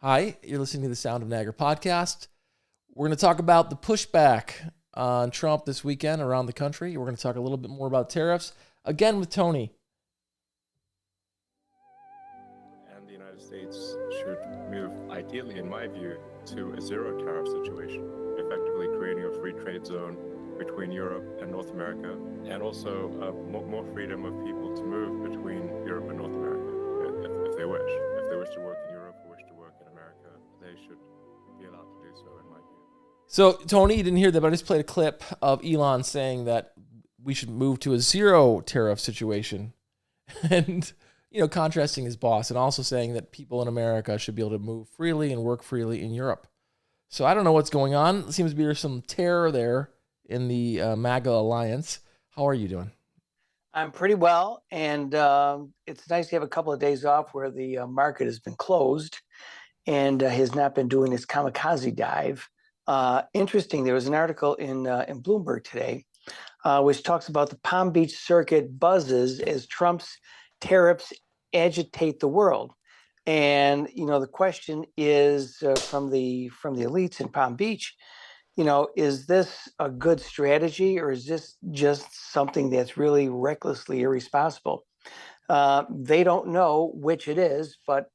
Hi, you're listening to the Sound of Niagara podcast. We're going to talk about the pushback on Trump this weekend around the country. We're going to talk a little bit more about tariffs, again with Tony. And the United States should move, ideally, in my view, to a zero tariff situation, effectively creating a free trade zone between Europe and North America, and also more freedom of people to move between Europe and North America if they wish. If they wish to work in Europe or wish to work in America, they should be allowed to do so, in my view. So, Tony, you didn't hear that, but I just played a clip of Elon saying that we should move to a zero tariff situation. And contrasting his boss and also saying that people in America should be able to move freely and work freely in Europe. So I don't know what's going on. It seems to be there's some terror there in the MAGA alliance. How are you doing? I'm pretty well, and it's nice to have a couple of days off where the market has been closed and has not been doing its kamikaze dive. Interesting, there was an article in Bloomberg today which talks about the Palm Beach circuit buzzes as Trump's tariffs agitate the world. And the question is from the elites in Palm Beach, is this a good strategy, or is this just something that's really recklessly irresponsible? They don't know which it is, but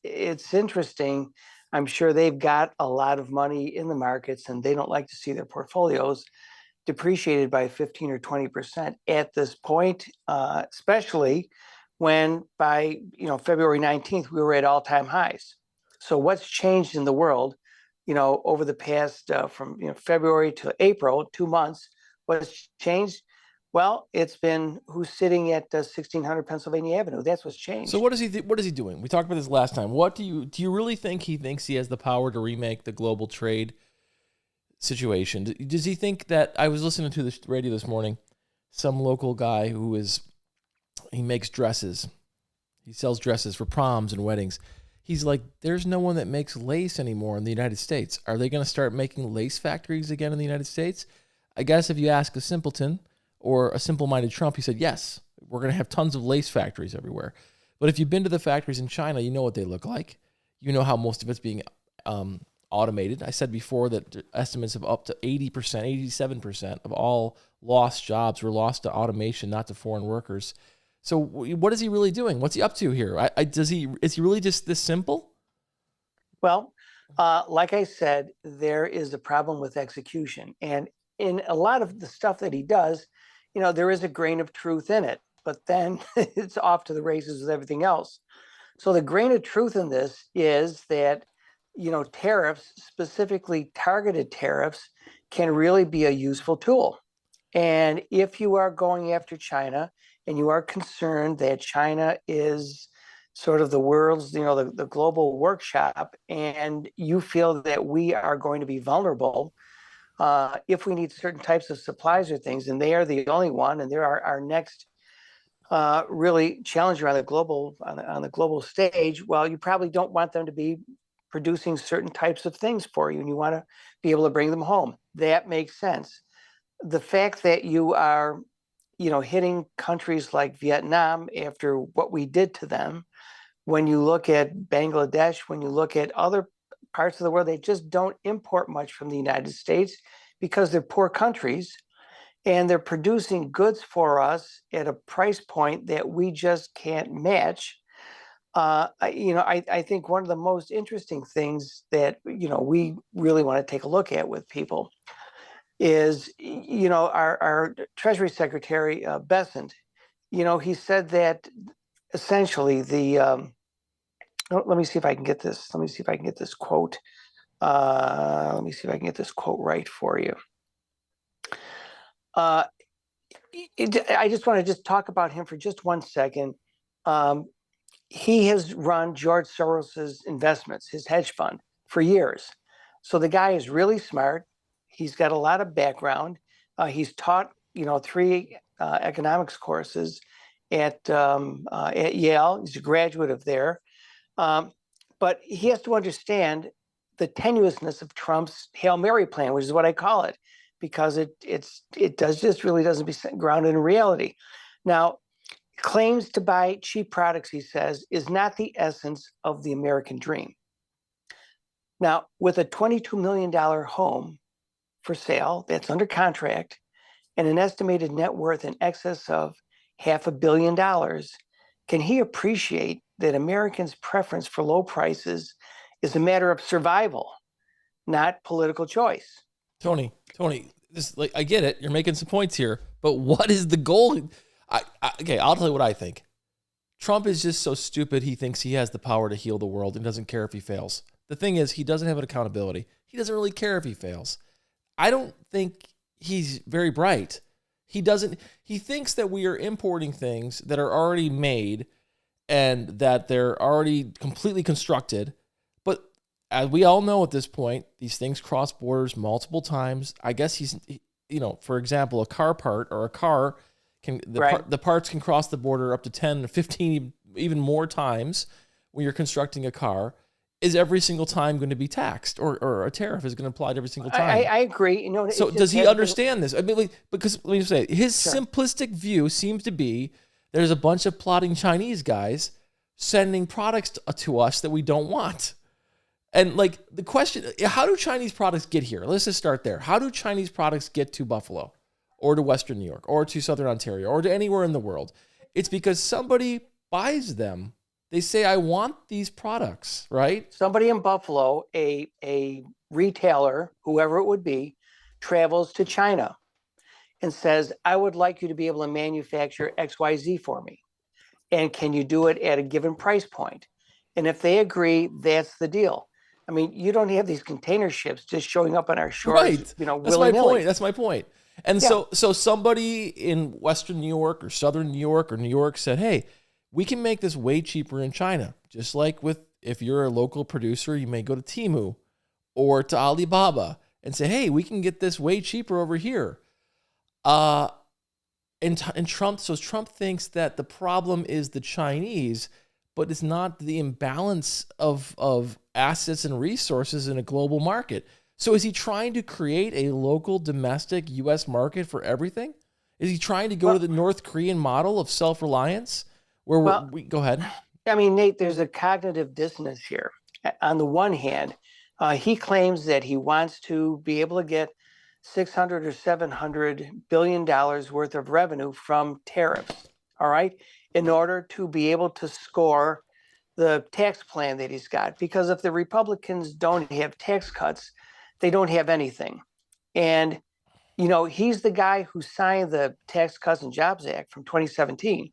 it's interesting. I'm sure they've got a lot of money in the markets, and they don't like to see their portfolios depreciated by 15 or 20% at this point, especially when by February 19th we were at all-time highs. So what's changed in the world, over the past from February to April, 2 months? What's changed? Well, it's been who's sitting at 1600 Pennsylvania Avenue. That's what's changed. So what is he? What is he doing? We talked about this last time. What do you really think he thinks he has the power to remake the global trade situation? Does he think that? I was listening to the radio this morning. Some local guy he makes dresses. He sells dresses for proms and weddings. He's like, there's no one that makes lace anymore in the United States. Are they going to start making lace factories again in the United States? I guess if you ask a simpleton or a simple-minded Trump, he said, yes, we're going to have tons of lace factories everywhere. But if you've been to the factories in China, you know what they look like. You know how most of it's being automated. I said before that estimates of up to 80%, 87% of all lost jobs were lost to automation, not to foreign workers. So what is he really doing? What's he up to here? Is he really just this simple? Well, like I said, there is a problem with execution. And in a lot of the stuff that he does, there is a grain of truth in it, but then it's off to the races with everything else. So the grain of truth in this is that, tariffs, specifically targeted tariffs, can really be a useful tool. And if you are going after China and you are concerned that China is sort of the world's, the global workshop, and you feel that we are going to be vulnerable if we need certain types of supplies or things, and they are the only one, and they're our next really challenger on the global stage, well, you probably don't want them to be producing certain types of things for you, and you want to be able to bring them home. That makes sense. The fact that you are, hitting countries like Vietnam after what we did to them, when you look at Bangladesh, when you look at other parts of the world, they just don't import much from the United States because they're poor countries and they're producing goods for us at a price point that we just can't match. I think one of the most interesting things that, we really want to take a look at with people is, our Treasury Secretary, Bessent, he said that essentially let me see if I can get this quote. Let me see if I can get this quote right for you. I just want to talk about him for just 1 second. He has run George Soros's investments, his hedge fund, for years. So the guy is really smart. He's got a lot of background. He's taught, 3 economics courses at Yale. He's a graduate of there. But he has to understand the tenuousness of Trump's Hail Mary plan, which is what I call it, because it really doesn't be grounded in reality. Now, claims to buy cheap products, he says, is not the essence of the American dream. Now, with a $22 million home for sale that's under contract and an estimated net worth in excess of $500 million, can he appreciate that Americans' preference for low prices is a matter of survival, not political choice? Tony, this, like, I get it. You're making some points here, but what is the goal? Okay, I'll tell you what I think. Trump is just so stupid. He thinks he has the power to heal the world and doesn't care if he fails. The thing is, he doesn't have an accountability. He doesn't really care if he fails. I don't think he's very bright. He thinks that we are importing things that are already made and that they're already completely constructed. But as we all know at this point, these things cross borders multiple times. I guess for example, a car part or a car the parts can cross the border up to 10 to 15, even more times when you're constructing a car. Is every single time going to be taxed, or a tariff is going to apply to every single time? I agree. So does he understand this? I mean, because let me just say, his simplistic view seems to be there's a bunch of plotting Chinese guys sending products to us that we don't want. And like the question, how do Chinese products get here? Let's just start there. How do Chinese products get to Buffalo or to Western New York or to Southern Ontario or to anywhere in the world? It's because somebody buys them. They say, I want these products, right? Somebody in Buffalo, a retailer, whoever it would be, travels to China and says, I would like you to be able to manufacture XYZ for me. And can you do it at a given price point? And if they agree, that's the deal. I mean, you don't have these container ships just showing up on our shores, right. Willy-nilly. That's my point. And so somebody in Western New York or Southern New York or New York said, hey, we can make this way cheaper in China. Just like if you're a local producer, you may go to Temu or to Alibaba and say, hey, we can get this way cheaper over here. And Trump thinks that the problem is the Chinese, but it's not the imbalance of assets and resources in a global market. So is he trying to create a local domestic U.S. market for everything? Is he trying to go to the North Korean model of self-reliance? We go ahead. I mean, Nate, there's a cognitive dissonance here. On the one hand, he claims that he wants to be able to get $600 or $700 billion worth of revenue from tariffs, all right, in order to be able to score the tax plan that he's got. Because if the Republicans don't have tax cuts, they don't have anything. And, he's the guy who signed the Tax Cuts and Jobs Act from 2017.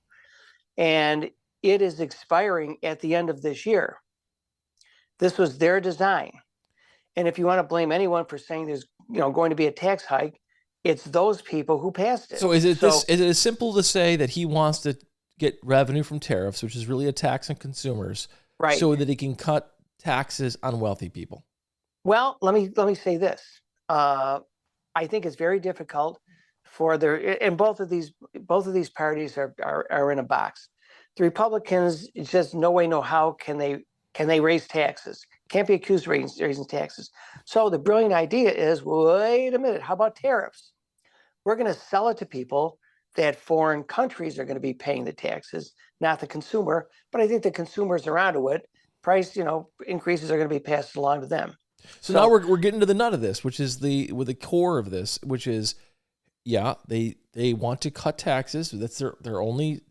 And it is expiring at the end of this year. This was their design. And if you want to blame anyone for saying there's going to be a tax hike, it's those people who passed it. So is it as simple to say that he wants to get revenue from tariffs, which is really a tax on consumers, right, so that he can cut taxes on wealthy people? Well, let me say this. I think it's very difficult and both of these parties are in a box. The Republicans, it's just no way, no how can they raise taxes? Can't be accused of raising taxes. So the brilliant idea is, wait a minute, how about tariffs? We're going to sell it to people that foreign countries are going to be paying the taxes, not the consumer. But I think the consumers are onto it. Price, increases are going to be passed along to them. So now we're getting to the nut of this, which is the core of this, which is, they want to cut taxes. That's their only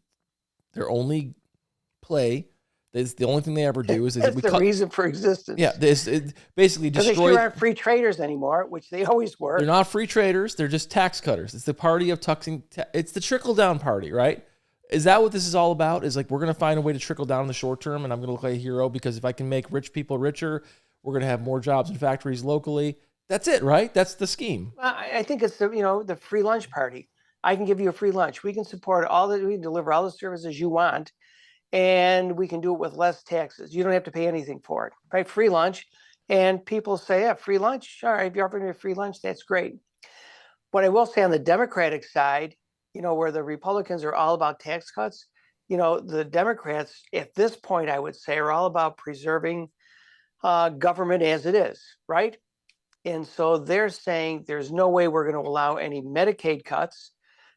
play. That's the only thing they ever do is the reason for existence. Yeah, it basically destroy. They sure aren't free traders anymore, which they always were. They're not free traders. They're just tax cutters. It's the party of tuxing. It's the trickle down party, right? Is that what this is all about? Is like we're going to find a way to trickle down in the short term, and I'm going to look like a hero because if I can make rich people richer, we're going to have more jobs in factories locally. That's it, right? That's the scheme. I think it's the free lunch party. I can give you a free lunch. We can we can deliver all the services you want, and we can do it with less taxes. You don't have to pay anything for it, right? Free lunch. And people say, yeah, free lunch. All right, if you're offering me a free lunch, that's great. What I will say on the Democratic side, where the Republicans are all about tax cuts, the Democrats at this point, I would say, are all about preserving government as it is, right? And so they're saying there's no way we're going to allow any Medicaid cuts.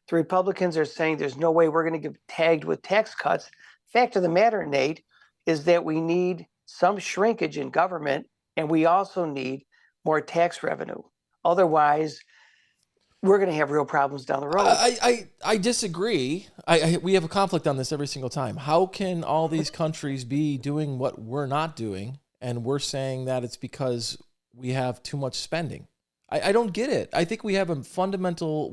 The Republicans are saying there's no way we're going to get tagged with tax cuts. Fact of the matter, Nate, is that we need some shrinkage in government And we also need more tax revenue. Otherwise, we're going to have real problems down the road. I disagree. We have a conflict on this every single time. How can all these countries be doing what we're not doing, and we're saying that it's because we have too much spending? I don't get it. I think we have a fundamental.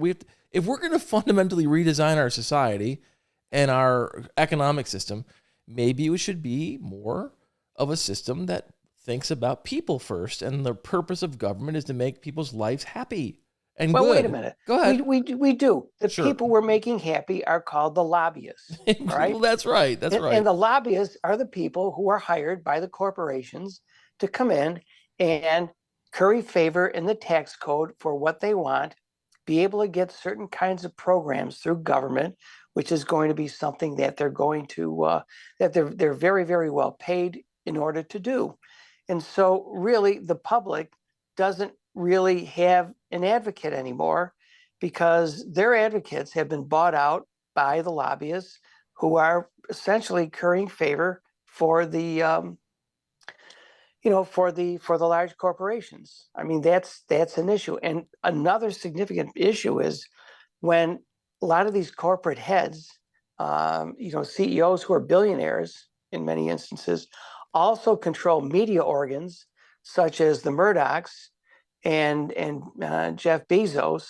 If we're going to fundamentally redesign our society and our economic system, maybe it should be more of a system that thinks about people first, and the purpose of government is to make people's lives happy. And well, good. wait a minute. Go ahead. We do. The Sure. people we're making happy are called the lobbyists, right? Well, that's right. That's right. And the lobbyists are the people who are hired by the corporations to come in and curry favor in the tax code for what they want, be able to get certain kinds of programs through government, which is going to be something that they're going to that they're very, very well paid in order to do. And so really the public doesn't really have an advocate anymore, because their advocates have been bought out by the lobbyists, who are essentially currying favor for the for the large corporations. I mean, that's an issue. And another significant issue is when a lot of these corporate heads, CEOs who are billionaires in many instances, also control media organs such as the Murdochs and Jeff Bezos.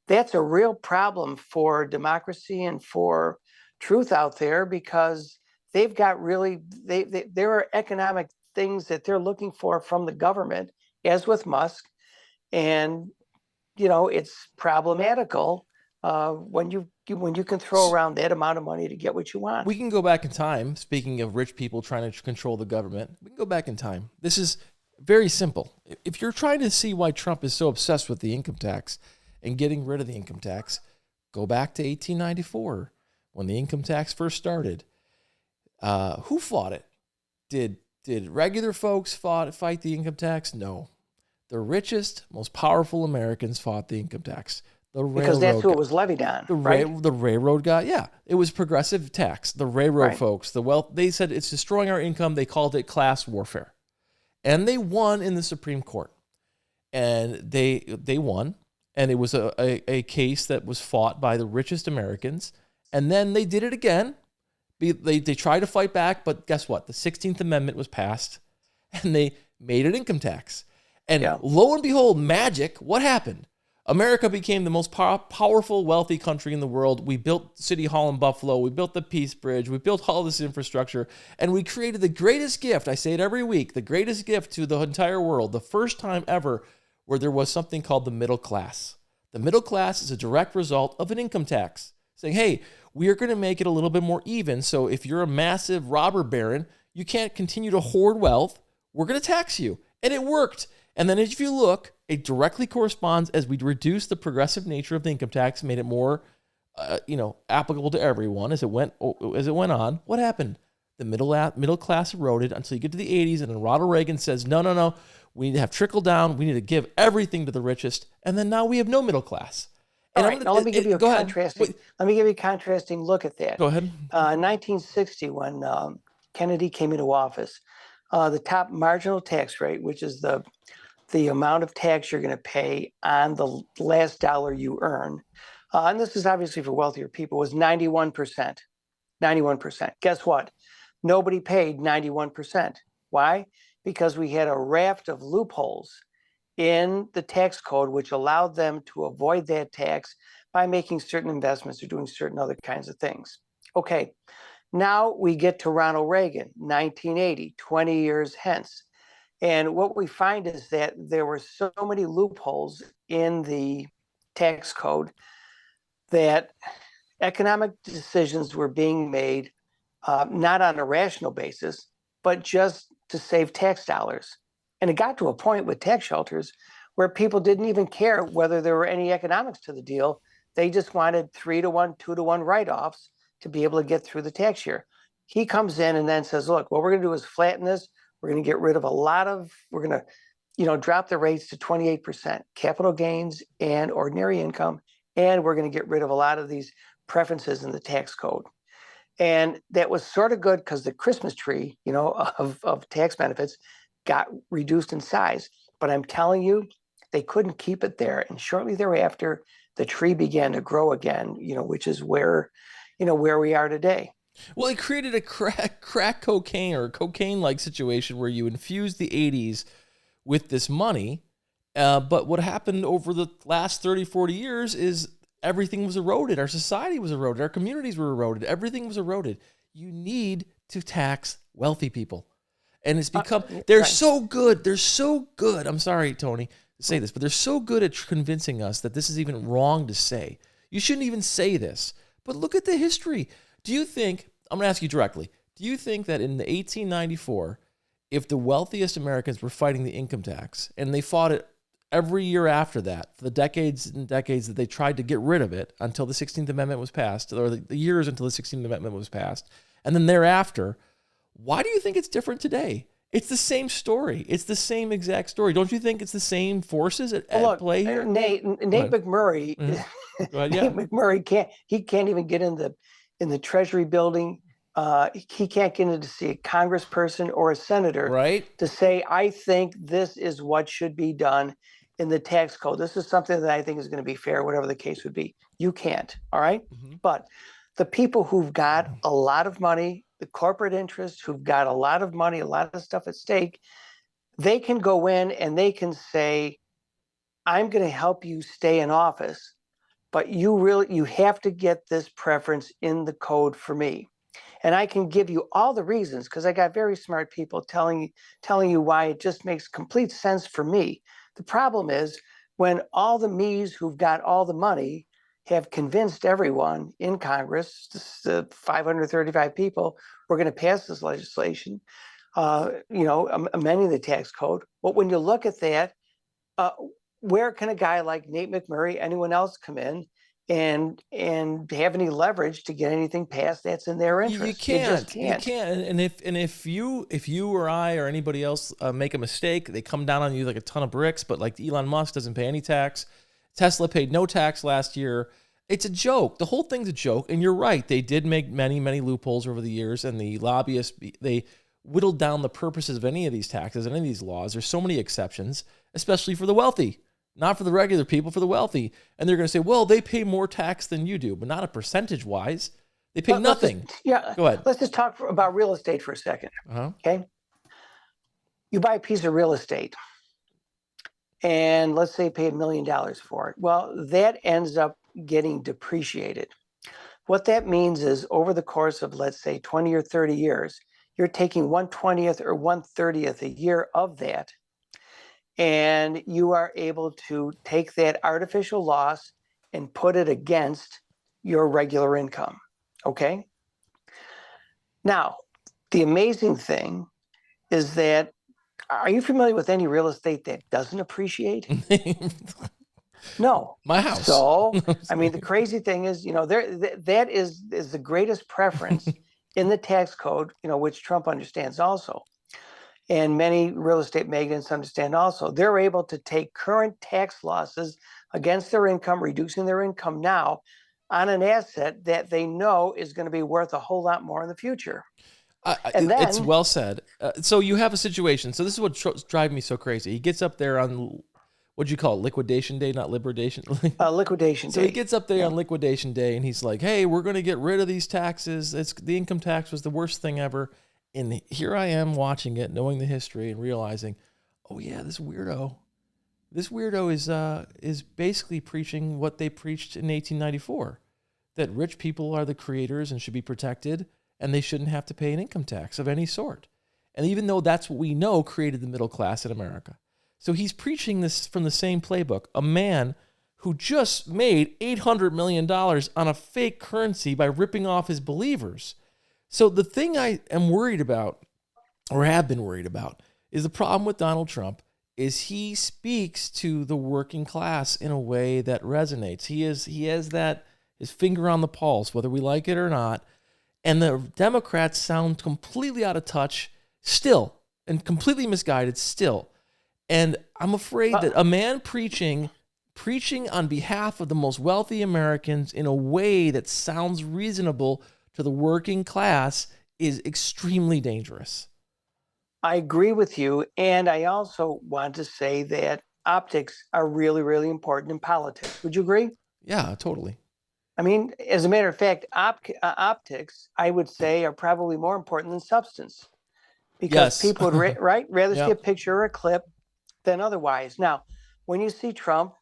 That's a real problem for democracy and for truth out there, because they've got really there are economic things that they're looking for from the government, as with Musk, and it's problematical when you can throw around that amount of money to get what you want. We can go back in time. Speaking of rich people trying to control the government, we can go back in time. This is very simple. If you're trying to see why Trump is so obsessed with the income tax and getting rid of the income tax, go back to 1894 when the income tax first started. Who fought it? Did regular folks fight the income tax? No. The richest, most powerful Americans fought the income tax. Because that's who it was levied on, right? The railroad guy, yeah. It was progressive tax. The railroad folks, the wealth, they said it's destroying our income. They called it class warfare. And they won in the Supreme Court. And they won. And it was a case that was fought by the richest Americans. And then they did it again. They tried to fight back, but guess what? The 16th Amendment was passed, and they made an income tax. And lo and behold, magic, what happened? America became the most powerful, wealthy country in the world. We built City Hall in Buffalo. We built the Peace Bridge. We built all this infrastructure. And we created the greatest gift, I say it every week, the greatest gift to the entire world, the first time ever where there was something called the middle class. The middle class is a direct result of an income tax, saying, hey, we are going to make it a little bit more even. So if you're a massive robber baron, you can't continue to hoard wealth. We're going to tax you. And it worked. And then if you look, it directly corresponds as we reduce the progressive nature of the income tax, made it more, applicable to everyone as it went on. What happened? The middle class eroded until you get to the 80s, and then Ronald Reagan says, no, we need to have trickle down. We need to give everything to the richest. And then now we have no middle class. And all right, now let me give you a contrasting look at that. Go ahead. 1960, when Kennedy came into office, the top marginal tax rate, which is the amount of tax you're going to pay on the last dollar you earn, and this is obviously for wealthier people, was 91%. 91%. Guess what? Nobody paid 91%. Why? Because we had a raft of loopholes in the tax code, which allowed them to avoid that tax by making certain investments or doing certain other kinds of things. Okay, now we get to Ronald Reagan, 1980, 20 years hence. And what we find is that there were so many loopholes in the tax code that economic decisions were being made not on a rational basis, but just to save tax dollars. And it got to a point with tax shelters where people didn't even care whether there were any economics to the deal. They just wanted 3-to-1, 2-to-1 write-offs to be able to get through the tax year. He comes in and then says, look, what we're going to do is flatten this. We're going to get rid of we're going to, drop the rates to 28%, capital gains and ordinary income. And we're going to get rid of a lot of these preferences in the tax code. And that was sort of good because the Christmas tree, of tax benefits got reduced in size. But I'm telling you, they couldn't keep it there. And shortly thereafter, the tree began to grow again, which is where we are today. Well, it created a crack cocaine or cocaine-like situation where you infused the 80s with this money. But what happened over the last 30, 40 years is everything was eroded. Our society was eroded. Our communities were eroded. Everything was eroded. You need to tax wealthy people. And it's become, they're so good. They're so good. I'm sorry, Tony, to say this, but they're so good at convincing us that this is even wrong to say. You shouldn't even say this. But look at the history. Do you think, I'm going to ask you directly, do you think that in the 1894, if the wealthiest Americans were fighting the income tax, and they fought it every year after that, for the decades and decades that they tried to get rid of it until the 16th Amendment was passed, or the years until the 16th Amendment was passed, and then thereafter, why do you think it's different today? It's the same story. It's the same exact story. Don't you think it's the same forces at play here? Nate McMurray, Nate McMurray can't even get in the Treasury building. He can't get in to see a congressperson or a senator to say, I think this is what should be done in the tax code. This is something that I think is going to be fair, whatever the case would be. You can't. All right. Mm-hmm. But the people who've got a lot of money, the corporate interests who've got a lot of money, a lot of stuff at stake, they can go in and they can say, I'm going to help you stay in office, but you have to get this preference in the code for me. And I can give you all the reasons, because I got very smart people telling you why it just makes complete sense for me. The problem is when all the me's who've got all the money have convinced everyone in Congress, the 535 people, we're going to pass this legislation, amending the tax code. But when you look at that, where can a guy like Nate McMurray, anyone else come in and have any leverage to get anything passed that's in their interest? You can't. You can't. And if you or I or anybody else make a mistake, they come down on you like a ton of bricks. But like Elon Musk doesn't pay any tax. Tesla paid no tax last year. It's a joke. The whole thing's a joke. And you're right. They did make many, many loopholes over the years. And the lobbyists, they whittled down the purposes of any of these taxes and any of these laws. There's so many exceptions, especially for the wealthy. Not for the regular people, for the wealthy. And they're going to say, well, they pay more tax than you do, but not a percentage-wise. They pay nothing. Go ahead. Let's just talk about real estate for a second. Okay? You buy a piece of real estate, and let's say you pay $1 million for it. Well, that ends up getting depreciated. What that means is over the course of, let's say, 20 or 30 years, you're taking 1/20th or 1/30th a year of that, and you are able to take that artificial loss and put it against your regular income, okay? Now, the amazing thing is that, are you familiar with any real estate that doesn't appreciate? No. My house. So, I mean, the crazy thing is, that is the greatest preference in the tax code, which Trump understands also. And many real estate magnates understand also. They're able to take current tax losses against their income, reducing their income now on an asset that they know is going to be worth a whole lot more in the future. And then, it's well said. So you have a situation. So this is what drives me so crazy. He gets up there on, what'd you call it? Liquidation day, not liberation? Liquidation day. So he gets up there on liquidation day and he's like, hey, we're going to get rid of these taxes. The income tax was the worst thing ever. And here I am watching it, knowing the history and realizing, oh yeah, this weirdo is basically preaching what they preached in 1894, that rich people are the creators and should be protected, and they shouldn't have to pay an income tax of any sort. And even though that's what we know created the middle class in America. So he's preaching this from the same playbook, a man who just made $800 million on a fake currency by ripping off his believers. So the thing I am worried about, or have been worried about, is the problem with Donald Trump is he speaks to the working class in a way that resonates. He has that, his finger on the pulse, whether we like it or not. And the Democrats sound completely out of touch still, and completely misguided still. And I'm afraid that a man preaching on behalf of the most wealthy Americans in a way that sounds reasonable to the working class is extremely dangerous. I agree with you. And I also want to say that optics are really, really important in politics. Would you agree? Yeah, totally. I mean, as a matter of fact, optics, I would say, are probably more important than substance because Yes. people would, right, rather see a Yep. picture or a clip than otherwise. Now, when you see Trump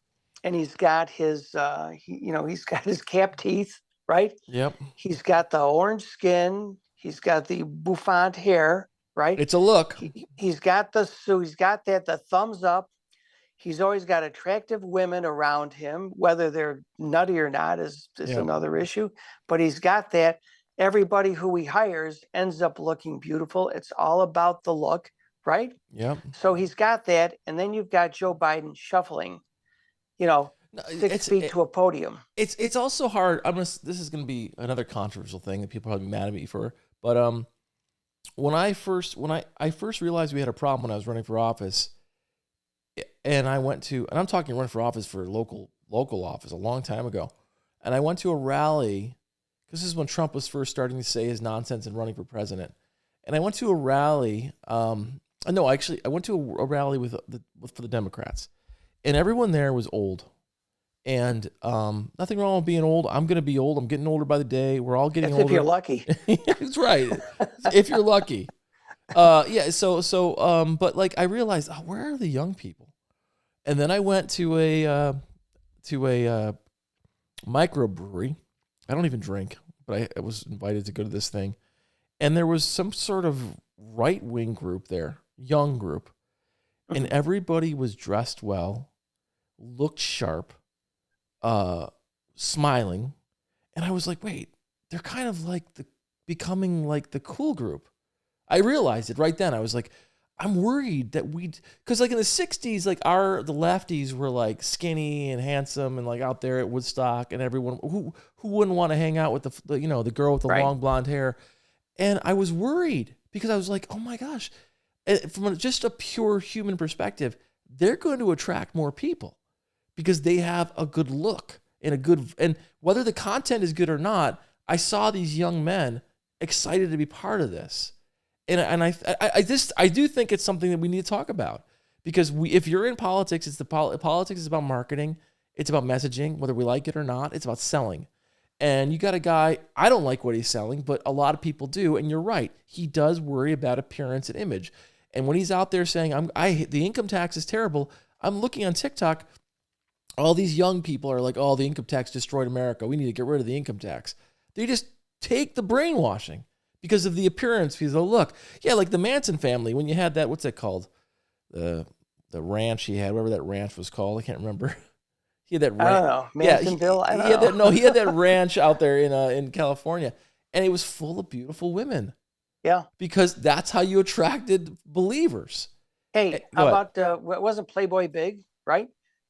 and he's got his, he's got his cap teeth, right? Yep. He's got the orange skin. He's got the bouffant hair, right? It's a look. He's got he's got the thumbs up. He's always got attractive women around him, whether they're nutty or not is Yep. another issue. But he's got that. Everybody who he hires ends up looking beautiful. It's all about the look, right? Yep. So he's got that. And then you've got Joe Biden shuffling, No, 6 feet to a podium. It's also hard. This is gonna be another controversial thing that people are probably mad at me for. But when I first realized we had a problem when I was running for office, and I'm talking running for office for local office a long time ago, and I went to a rally because this is when Trump was first starting to say his nonsense and running for president, and I went to a rally. No, actually, I went to a rally for the Democrats, and everyone there was old. And nothing wrong with being old. I'm going to be old. I'm getting older by the day. We're all getting That's older. if you're lucky. That's right. If you're lucky. Yeah. But like I realized, where are the young people? And then I went to a microbrewery. I don't even drink, but I was invited to go to this thing. And there was some sort of right-wing group there, young group. And everybody was dressed well, looked sharp, smiling. And I was like, wait, they're kind of like becoming like the cool group. I realized it right then. I was like, I'm worried that because like in the 60s, like the lefties were like skinny and handsome and like out there at Woodstock, and everyone who wouldn't want to hang out with the girl with the long blonde hair. And I was worried because I was like, oh my gosh, from just a pure human perspective, they're going to attract more people because they have a good look and whether the content is good or not, I saw these young men excited to be part of this. And I do think it's something that we need to talk about because if you're in politics, politics is about marketing. It's about messaging, whether we like it or not. It's about selling. And you got a guy, I don't like what he's selling, but a lot of people do. And you're right. He does worry about appearance and image. And when he's out there saying, the income tax is terrible, I'm looking on TikTok, all these young people are like, oh, the income tax destroyed America. We need to get rid of the income tax. They just take the brainwashing. Because of the appearance, because of the look. Yeah, like the Manson family, when you had that, what's that called? The ranch he had, whatever that ranch was called. I can't remember. He had that ranch. I don't know. Mansonville? I don't know. He had that ranch out there in California. And it was full of beautiful women. Yeah. Because that's how you attracted believers. Hey, how about, wasn't Playboy big, right?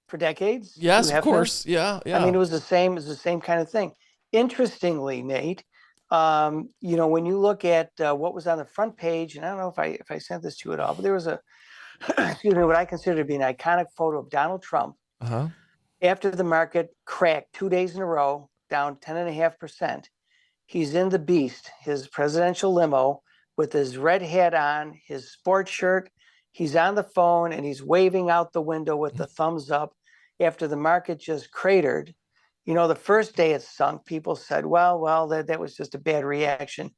For decades? Yes, of course. Yeah. I mean, it was the same kind of thing. Interestingly, Nate, when you look at what was on the front page, and I don't know if I sent this to you at all, but there was what I consider to be an iconic photo of Donald Trump after the market cracked 2 days in a row, down 10.5%. He's in the Beast, his presidential limo, with his red hat on, his sports shirt. He's on the phone and he's waving out the window with the thumbs up after the market just cratered. The first day it sunk, people said, well, that was just a bad reaction.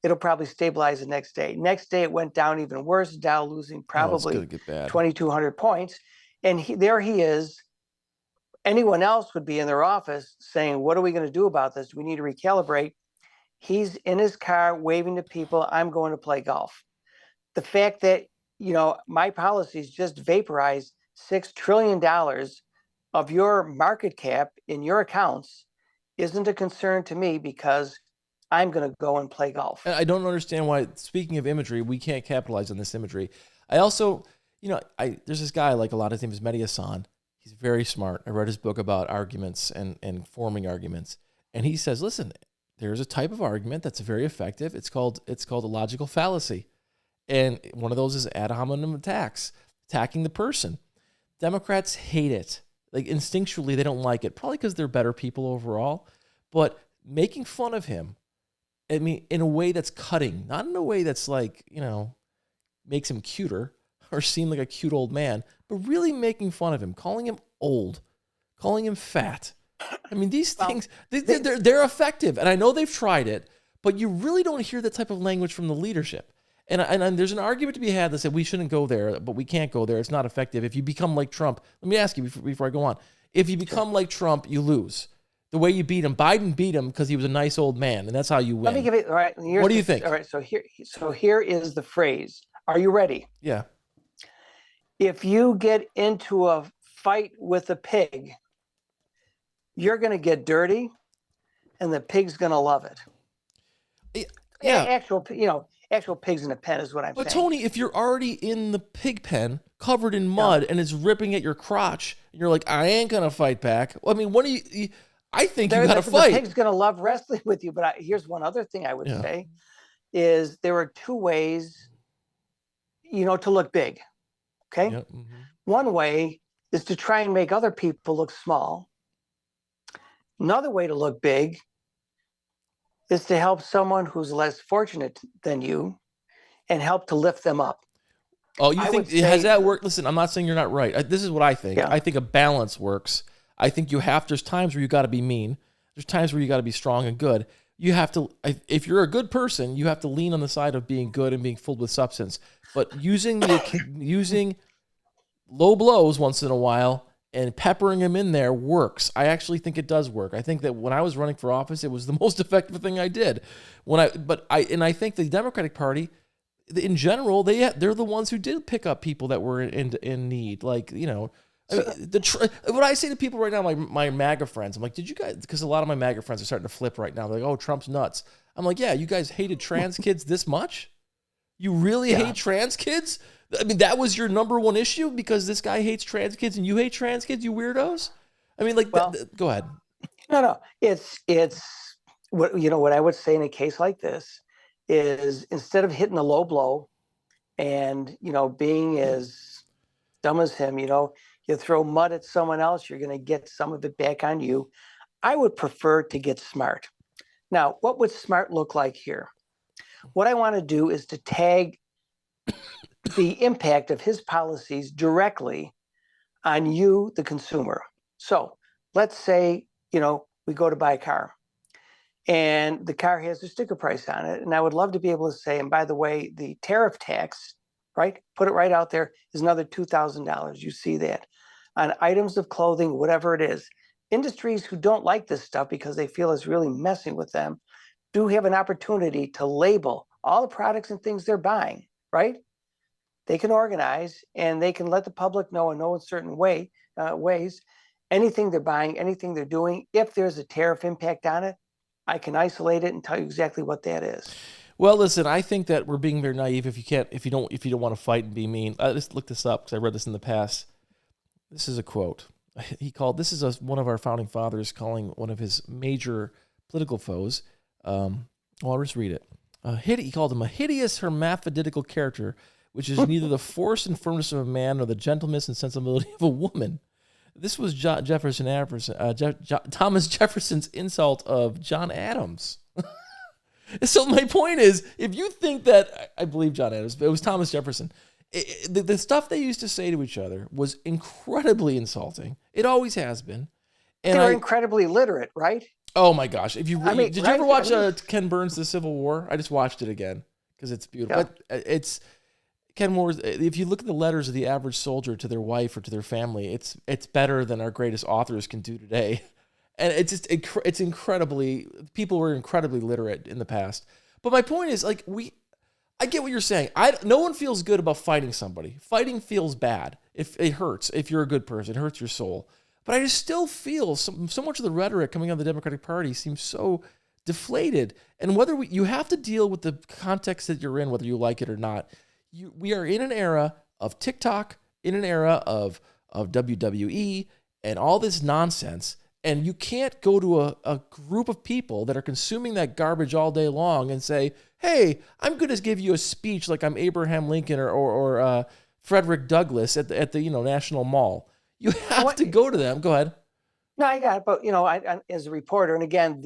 It'll probably stabilize the next day. Next day, it went down even worse, Dow losing probably 2,200 points. And there he is. Anyone else would be in their office saying, what are we going to do about this? We need to recalibrate. He's in his car waving to people, I'm going to play golf. The fact that, my policies just vaporized $6 trillion of your market cap in your accounts isn't a concern to me because I'm going to go and play golf. And I don't understand why, speaking of imagery, we can't capitalize on this imagery. I also, there's this guy I like a lot. His name is Mehdi Hassan. He's very smart. I read his book about arguments and forming arguments. And he says, listen, there's a type of argument that's very effective. It's called a logical fallacy. And one of those is ad hominem attacks, attacking the person. Democrats hate it. Like instinctually, they don't like it, probably because they're better people overall. But making fun of him, I mean, in a way that's cutting, not in a way that's like, makes him cuter or seem like a cute old man, but really making fun of him, calling him old, calling him fat. I mean, these things, they're effective. And I know they've tried it, but you really don't hear that type of language from the leadership. And there's an argument to be had that said we shouldn't go there, but we can't go there. It's not effective. If you become like Trump, let me ask you before I go on. If you become like Trump, you lose. The way you beat him, Biden beat him because he was a nice old man, and that's how you win. Let me give it. All right. What do you think? All right. So here is the phrase. Are you ready? Yeah. If you get into a fight with a pig, you're going to get dirty, and the pig's going to love it. Yeah. Actual pigs in a pen is what I'm saying. But Tony, if you're already in the pig pen, covered in mud, and it's ripping at your crotch, and you're like, I ain't going to fight back. Well, I mean, what do you I think you got to fight. The pig's going to love wrestling with you. But here's one other thing I would say is there are two ways, to look big. Okay. Yep. Mm-hmm. One way is to try and make other people look small. Another way to look big is to help someone who's less fortunate than you and help to lift them up. Oh, you think, has that worked? Listen, I'm not saying you're not right. This is what I think. Yeah. I think a balance works. I think there's times where you got to be mean. There's times where you got to be strong and good. You have to, if you're a good person, you have to lean on the side of being good and being filled with substance. But using low blows once in a while and peppering them in there works. I actually think it does work. I think that when I was running for office, it was the most effective thing I did. I think the Democratic Party, in general, they're the ones who did pick up people that were in need. Like, what I say to people right now, my MAGA friends, I'm like, did you guys, because a lot of my MAGA friends are starting to flip right now. They're like, oh, Trump's nuts. I'm like, yeah, you guys hated trans kids this much? You really hate trans kids? I mean, that was your number one issue because this guy hates trans kids and you hate trans kids, you weirdos? I mean, go ahead. No, it's what I would say in a case like this is instead of hitting a low blow and, being as dumb as him, you throw mud at someone else, you're going to get some of it back on you. I would prefer to get smart. Now, what would smart look like here? What I want to do is to tag the impact of his policies directly on you, the consumer. So let's say, we go to buy a car and the car has a sticker price on it. And I would love to be able to say, and by the way, the tariff tax, right? Put it right out there, is another $2,000. You see that on items of clothing, whatever it is. Industries who don't like this stuff because they feel it's really messing with them do have an opportunity to label all the products and things they're buying, right? They can organize and they can let the public know in certain ways, anything they're buying, anything they're doing. If there's a tariff impact on it, I can isolate it and tell you exactly what that is. Well, listen, I think that we're being very naive if you don't want to fight and be mean. I just looked this up because I read this in the past. This is a quote. One of our founding fathers calling one of his major political foes. I'll just read it. He called him a hideous hermaphroditical character, which is neither the force and firmness of a man nor the gentleness and sensibility of a woman. This was Thomas Jefferson's insult of John Adams. So my point is, if you think that, I believe John Adams, but it was Thomas Jefferson, the stuff they used to say to each other was incredibly insulting. It always has been. And they're incredibly literate, right? Oh my gosh! Did you ever watch Ken Burns' The Civil War? I just watched it again because it's beautiful. Yeah. But it's Ken Moore's. If you look at the letters of the average soldier to their wife or to their family, it's better than our greatest authors can do today. And it's incredibly, people were incredibly literate in the past. But my point is, I get what you're saying. No one feels good about fighting somebody. Fighting feels bad. It hurts. If you're a good person, it hurts your soul. But I just still feel so much of the rhetoric coming out of the Democratic Party seems so deflated. And you have to deal with the context that you're in, whether you like it or not. We are in an era of TikTok, in an era of WWE, and all this nonsense. And you can't go to a group of people that are consuming that garbage all day long and say, hey, I'm going to give you a speech like I'm Abraham Lincoln or Frederick Douglass at the National Mall. You have to go to them. Go ahead. No, I got it. But, I, as a reporter, and again,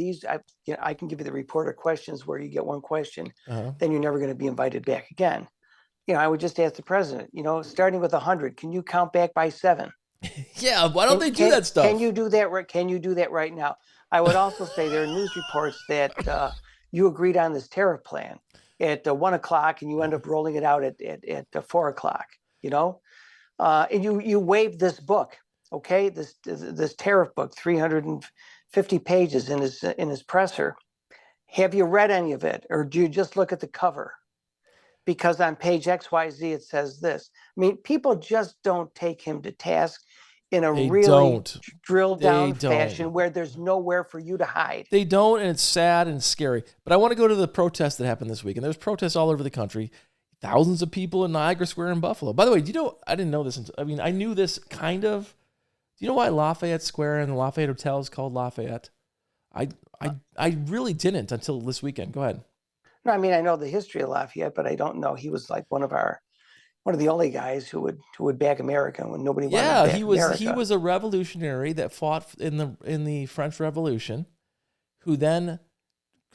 I can give you the reporter questions where you get one question, then you're never going to be invited back again. I would just ask the president, starting with 100, can you count back by 7? Yeah, why don't they do that stuff? Can you do that? Can you do that right now? I would also say there are news reports that you agreed on this tariff plan at 1 o'clock, and you end up rolling it out at 4 o'clock. And you waived this book, okay? This tariff book, 350 pages in his presser. Have you read any of it, or do you just look at the cover? Because on page XYZ it says this. I mean, people just don't take him to task in a really drilled down fashion where there's nowhere for you to hide. They don't, and it's sad and scary. But I want to go to the protest that happened this week, and there's protests all over the country. Thousands of people in Niagara Square in Buffalo. By the way, do you know, I didn't know this. I knew this kind of. Do you know why Lafayette Square and the Lafayette Hotel is called Lafayette? I really didn't until this weekend. Go ahead. No, I mean, I know the history of Lafayette, but I don't know he was like one of the only guys who would back America when nobody wanted to back America. He was a revolutionary that fought in the French Revolution, who then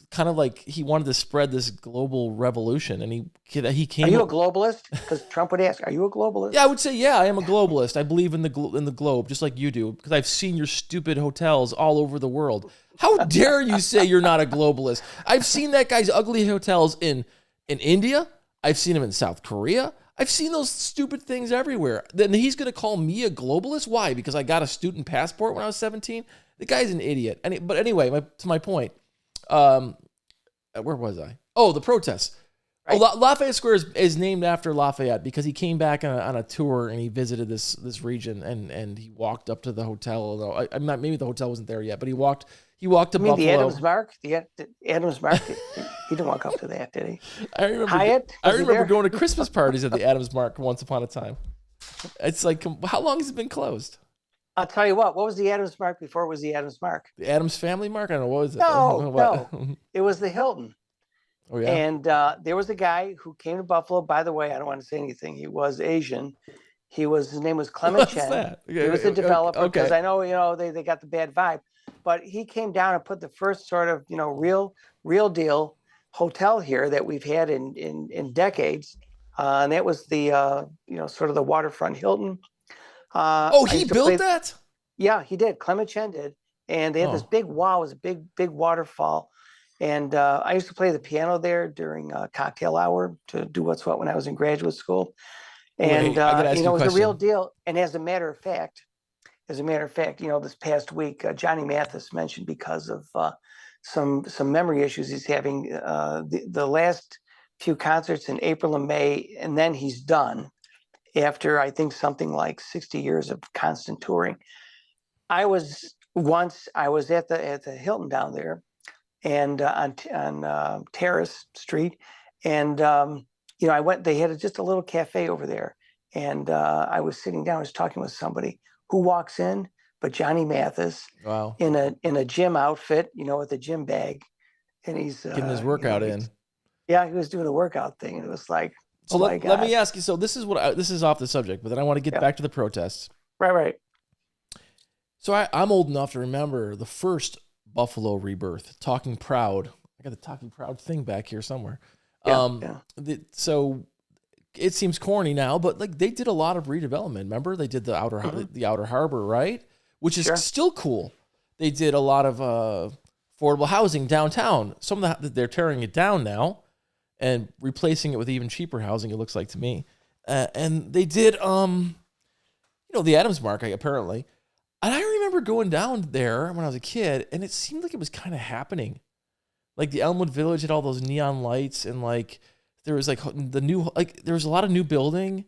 kind of like he wanted to spread this global revolution, and he came. Are you a globalist? Because Trump would ask, "Are you a globalist?" Yeah, I would say, yeah, I am a globalist. I believe in the globe, just like you do, because I've seen your stupid hotels all over the world. How dare you say you're not a globalist? I've seen that guy's ugly hotels in India. I've seen him in South Korea. I've seen those stupid things everywhere. Then he's going to call me a globalist? Why? Because I got a student passport when I was 17? The guy's an idiot. But anyway, to my point, where was I? Oh, the protests. Right. Oh, Lafayette Square is named after Lafayette because he came back on a tour and he visited this region and he walked up to the hotel. I'm not, maybe the hotel wasn't there yet, but he walked to Buffalo. The Adams Mark? The Adams Mark? He didn't walk up to that, did he? I remember Hyatt? I remember going to Christmas parties at the Adams Mark once upon a time. It's like, how long has it been closed? I'll tell you what was the Adams Mark before it was the Adams Mark? The Adams Family Mark? I don't know. What was it? No. It was the Hilton. Oh, yeah. And there was a guy who came to Buffalo. By the way, I don't want to say anything. He was Asian. His name was Clement Chen. Okay, he was a developer because okay. I know, they got the bad vibe. But he came down and put the first sort of, real deal hotel here that we've had in decades. And that was the, sort of the waterfront Hilton. He built that? Yeah, he did. Clement Chen did. And they had this big wall. It was a big waterfall. And I used to play the piano there during cocktail hour to do what's what when I was in graduate school. And, it was a real deal. And as a matter of fact, this past week, Johnny Mathis mentioned because of some memory issues he's having the last few concerts in April and May, and then he's done after, I think, something like 60 years of constant touring. I was at the Hilton down there, and on Terrace Street, and I went. They had just a little cafe over there, and I was sitting down. I was talking with somebody who walks in, but Johnny Mathis, wow, in a gym outfit, with a gym bag, and he's getting his workout in. Yeah, he was doing a workout thing, and it was like, so let me ask you. So this is off the subject, but then I want to get back to the protests. Right. So I'm old enough to remember the first Buffalo rebirth. Talking Proud. I got the Talking Proud thing back here somewhere. So it seems corny now, but like they did a lot of redevelopment. Remember, they did the outer harbor, right? Which is still cool. They did a lot of affordable housing downtown. Some of that they're tearing it down now and replacing it with even cheaper housing. It looks like to me, and they did the Adams Mark apparently. And I remember going down there when I was a kid, and it seemed like it was kind of happening. Like the Elmwood Village had all those neon lights, and like there was like there was a lot of new building,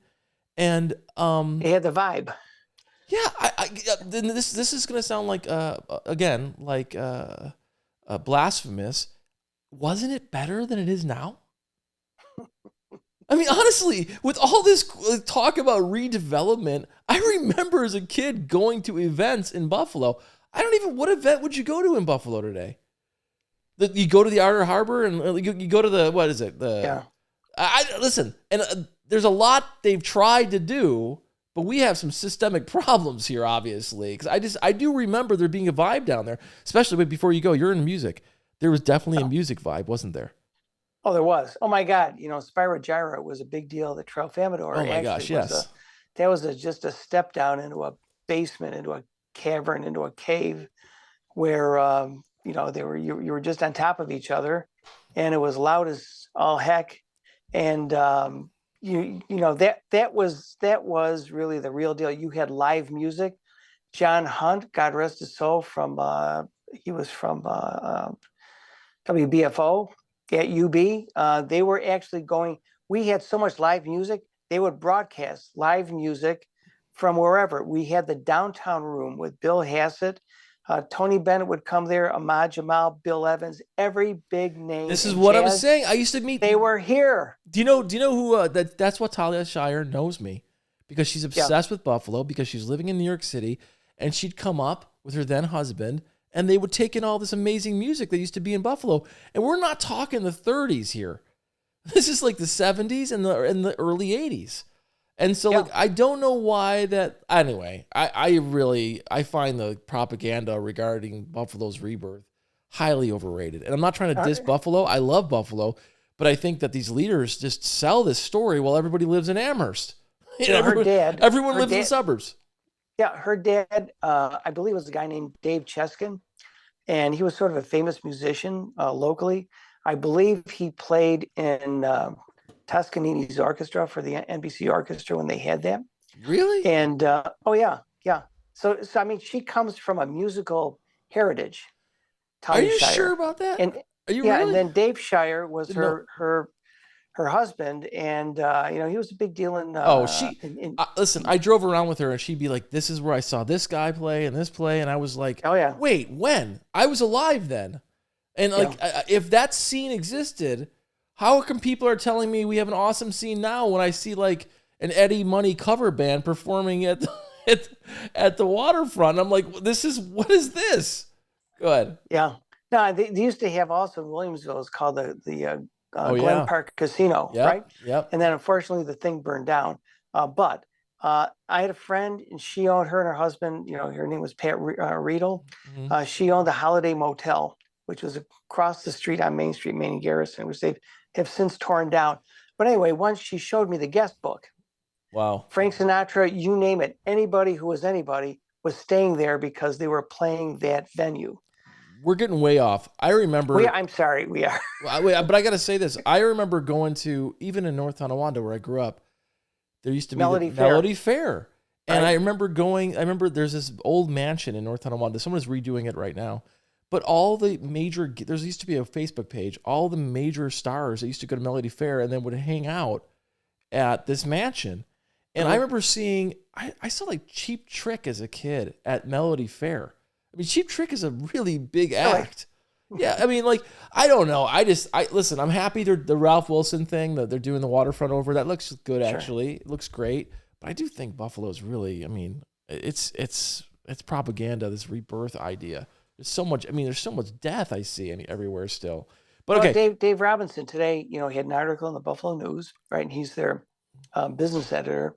and it had the vibe. Yeah, this is gonna sound like again like blasphemous. Wasn't it better than it is now? I mean, honestly, with all this talk about redevelopment, I remember as a kid going to events in Buffalo. What event would you go to in Buffalo today? You go to the Outer Harbor and you go to the, what is it? Listen, and there's a lot they've tried to do, but we have some systemic problems here, obviously. Because I do remember there being a vibe down there, especially before you go. You're in music. There was definitely a music vibe, wasn't there? Oh, there was. Oh my God. Spirogyra was a big deal. The Oh Tralfamadore my actually gosh, was yes. just a step down into a basement, into a cavern, into a cave where, you were just on top of each other, and it was loud as all heck. And that was really the real deal. You had live music. John Hunt, God rest his soul, he was from WBFO at UB. They were actually going. We had so much live music. They would broadcast live music from wherever. We had the downtown room with Bill Hassett. Tony Bennett would come there. Ahmad Jamal, Bill Evans, every big name This is in what I was jazz. saying. I used to meet. They were here. Do you know who? That's what Talia Shire knows me, because she's obsessed with Buffalo, because she's living in New York City, and she'd come up with her then husband, and they would take in all this amazing music that used to be in Buffalo. And we're not talking the 30s here. This is like the 70s and the early 80s. And so like, I don't know why that. Anyway, I find the propaganda regarding Buffalo's rebirth highly overrated. And I'm not trying to diss Buffalo. I love Buffalo, but I think that these leaders just sell this story while everybody lives in Amherst. Everyone lives in the suburbs. Yeah, her dad, I believe, was a guy named Dave Cheskin, and he was sort of a famous musician locally. I believe he played in Toscanini's orchestra for the NBC orchestra when they had that. Really? And oh yeah. So I mean, she comes from a musical heritage. Are you sure about that? And are you really? really? And then Dave Shire was her husband, and he was a big deal in. Listen, I drove around with her, and she'd be like, "This is where I saw this guy play and this play," and I was like, "Oh yeah, wait, when? I was alive then." And like, if that scene existed, how come people are telling me we have an awesome scene now when I see like an Eddie Money cover band performing at the waterfront? I'm like, what is this? Go ahead. Yeah. No, they used to have also in Williamsville. It's called the Glen Park Casino, right? Yep. And then unfortunately the thing burned down. But I had a friend, and she owned, her and her husband, her name was Pat Riedel. Mm-hmm. She owned the Holiday Motel, which was across the street on Main Street, Main and Garrison, which they have since torn down. But anyway, once she showed me the guest book. Wow. Frank Sinatra, you name it, anybody who was anybody was staying there because they were playing that venue. We're getting way off. I remember. I'm sorry, we are. But I got to say this. I remember going to, even in North Tonawanda where I grew up, there used to be Melody Fair. And right. I remember there's this old mansion in North Tonawanda. Someone is redoing it right now. But all the there used to be a Facebook page. All the major stars that used to go to Melody Fair and then would hang out at this mansion. And I remember seeing, I saw like Cheap Trick as a kid at Melody Fair. I mean, Cheap Trick is a really big act. Yeah, I mean, like, I don't know. Listen, I'm happy the Ralph Wilson thing that they're doing the waterfront over. That looks good, actually. It looks great. But I do think Buffalo's really, I mean, it's propaganda, this rebirth idea. There's so much death I see everywhere still. But okay. Well, Dave Robinson today, he had an article in the Buffalo News, right? And he's their business editor.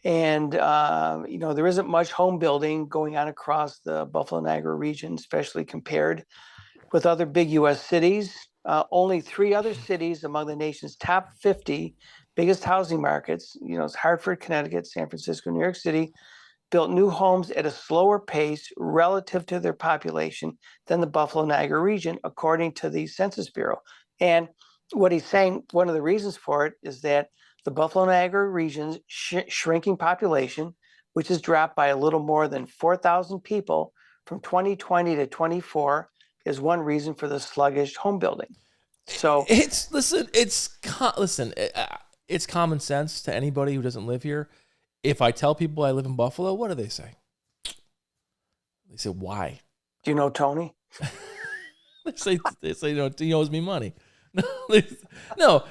And, there isn't much home building going on across the Buffalo Niagara region, especially compared with other big U.S. cities. Only 3 other cities among the nation's top 50 biggest housing markets, it's Hartford, Connecticut, San Francisco, New York City, built new homes at a slower pace relative to their population than the Buffalo Niagara region, according to the Census Bureau. And what he's saying, one of the reasons for it is that the Buffalo Niagara region's shrinking population, which has dropped by a little more than 4,000 people from 2020 to 24, is one reason for the sluggish home building. So it's common sense to anybody who doesn't live here. If I tell people I live in Buffalo, what do they say? They say, why? Do you know Tony? they say, no, he owes me money. No,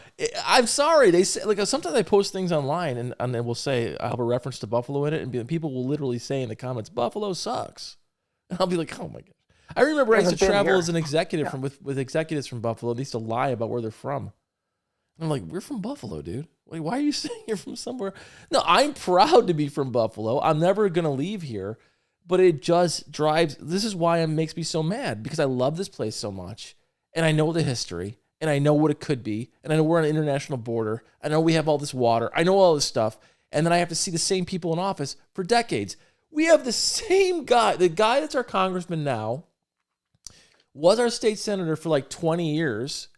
I'm sorry. They say, like, sometimes I post things online and they will say, I'll have a reference to Buffalo in it, and people will literally say in the comments, Buffalo sucks. And I'll be like, oh my God. I remember I used to travel as an executive with executives from Buffalo. They used to lie about where they're from. And I'm like, we're from Buffalo, dude. Like, why are you saying you're from somewhere? No, I'm proud to be from Buffalo. I'm never going to leave here. But it just drives. This is why it makes me so mad, because I love this place so much. And I know the history. and I know what it could be, and I know we're on an international border. I know we have all this water. I know all this stuff, and then I have to see the same people in office for decades. We have the same guy, the guy that's our congressman now, was our state senator for like 20 years.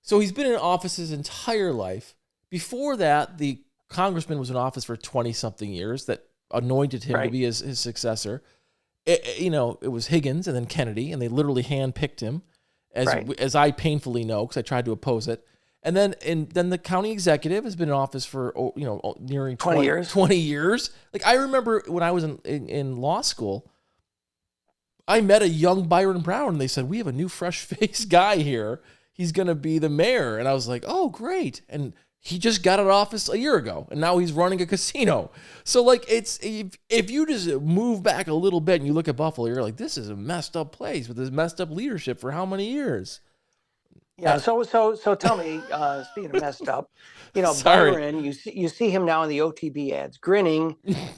So he's been in office his entire life. Before that, the congressman was in office for 20-something years that anointed him to be his successor. It was Higgins and then Kennedy, and they literally handpicked him, as I painfully know because I tried to oppose it. And then the county executive has been in office for nearing 20 years. 20 years. Like I remember when I was in law school, I met a young Byron Brown, and they said, we have a new fresh-faced guy here. He's going to be the mayor. And I was like, oh, great. And he just got out of office a year ago, and now he's running a casino. So, like, it's if you just move back a little bit and you look at Buffalo, you're like, this is a messed up place with this messed up leadership for how many years? Yeah. So tell me, speaking of messed up, Byron, you see him now in the OTB ads, grinning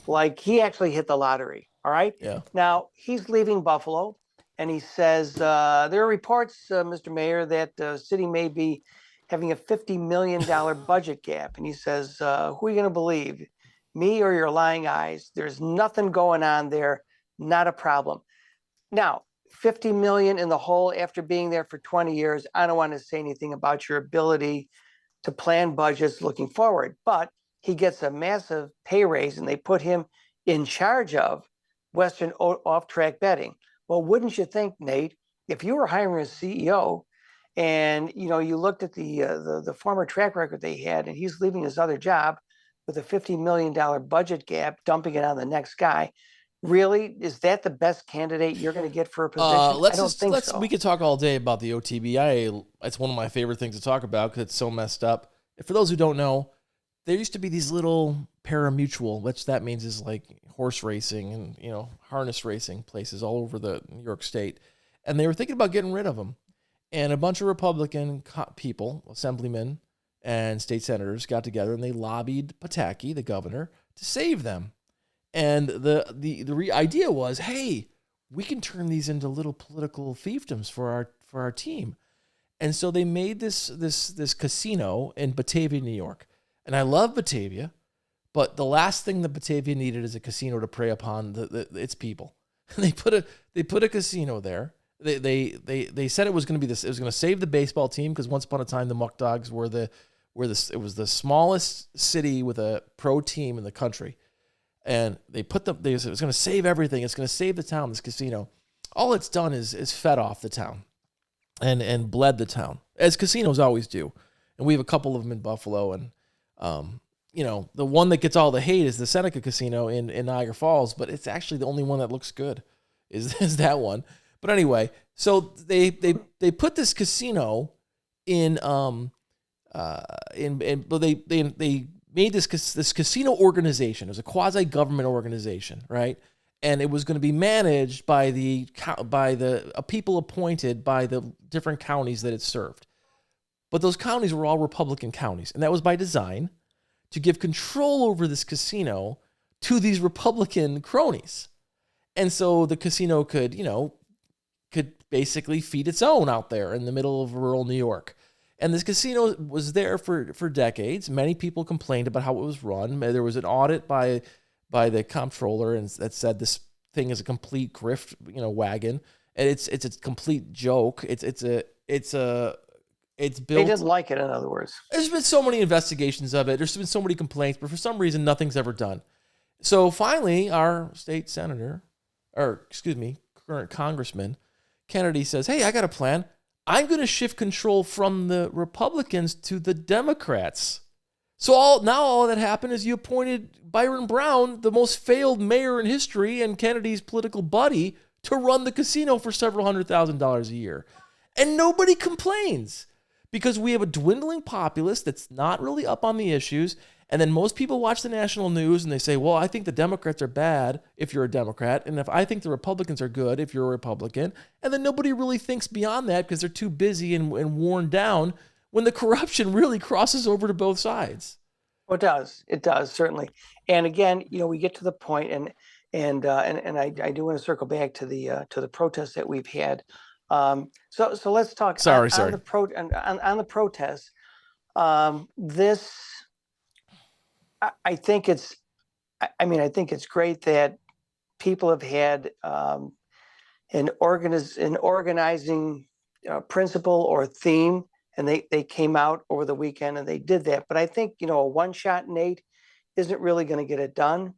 like he actually hit the lottery. All right. Yeah. Now he's leaving Buffalo, and he says there are reports, Mr. Mayor, that the city may be having a $50 million budget gap. And he says, who are you going to believe, me or your lying eyes? There's nothing going on there. Not a problem. Now, 50 million in the hole after being there for 20 years. I don't want to say anything about your ability to plan budgets looking forward, but he gets a massive pay raise, and they put him in charge of Western off-track betting. Well, wouldn't you think, Nate, if you were hiring a CEO and you looked at the former track record they had, and he's leaving his other job with a $50 million budget gap, dumping it on the next guy, really, is that the best candidate you're going to get for a position? I don't think so. We could talk all day about the OTB. It's one of my favorite things to talk about because it's so messed up. For those who don't know, there used to be these little pari-mutuel, which that means is like horse racing and harness racing places all over the New York State, and they were thinking about getting rid of them. And a bunch of Republican people, assemblymen and state senators, got together and they lobbied Pataki, the governor, to save them. And the idea was, hey, we can turn these into little political fiefdoms for our team. And so they made this casino in Batavia, New York. And I love Batavia, but the last thing that Batavia needed is a casino to prey upon its people. And they put a casino there. They said it was going to be this. It was going to save the baseball team because once upon a time the Muck Dogs it was the smallest city with a pro team in the country. And they said it was going to save everything. It's going to save the town, this casino. All it's done is fed off the town and bled the town, as casinos always do. And we have a couple of them in Buffalo. And, the one that gets all the hate is the Seneca Casino in Niagara Falls, but it's actually the only one that looks good is that one. But anyway, so they put this casino in they made this casino organization. It was a quasi-government organization, right? And it was going to be managed by the people appointed by the different counties that it served. But those counties were all Republican counties, and that was by design to give control over this casino to these Republican cronies. And so the casino could basically feed its own out there in the middle of rural New York. And this casino was there for decades. Many people complained about how it was run. There was an audit by the comptroller that said this thing is a complete grift, wagon. And it's a complete joke. It's built. They didn't like it, in other words. There's been so many investigations of it. There's been so many complaints, but for some reason, nothing's ever done. So finally, our state senator, current congressman, Kennedy says, hey, I got a plan. I'm going to shift control from the Republicans to the Democrats. So all that happened is you appointed Byron Brown, the most failed mayor in history and Kennedy's political buddy, to run the casino for several $100,000 a year. And nobody complains because we have a dwindling populace that's not really up on the issues. And then most people watch the national news and they say, well, I think the Democrats are bad if you're a Democrat. And if I think the Republicans are good if you're a Republican. And then nobody really thinks beyond that because they're too busy and worn down when the corruption really crosses over to both sides. Well, it does. It does, certainly. And again, we get to the point, and I do want to circle back to the protests that we've had So let's talk Sorry. on the protests. This, I think it's, I mean, I think it's great that people have had an organizing principle or theme, and they came out over the weekend and they did that. But I think, a one-shot Nate isn't really going to get it done.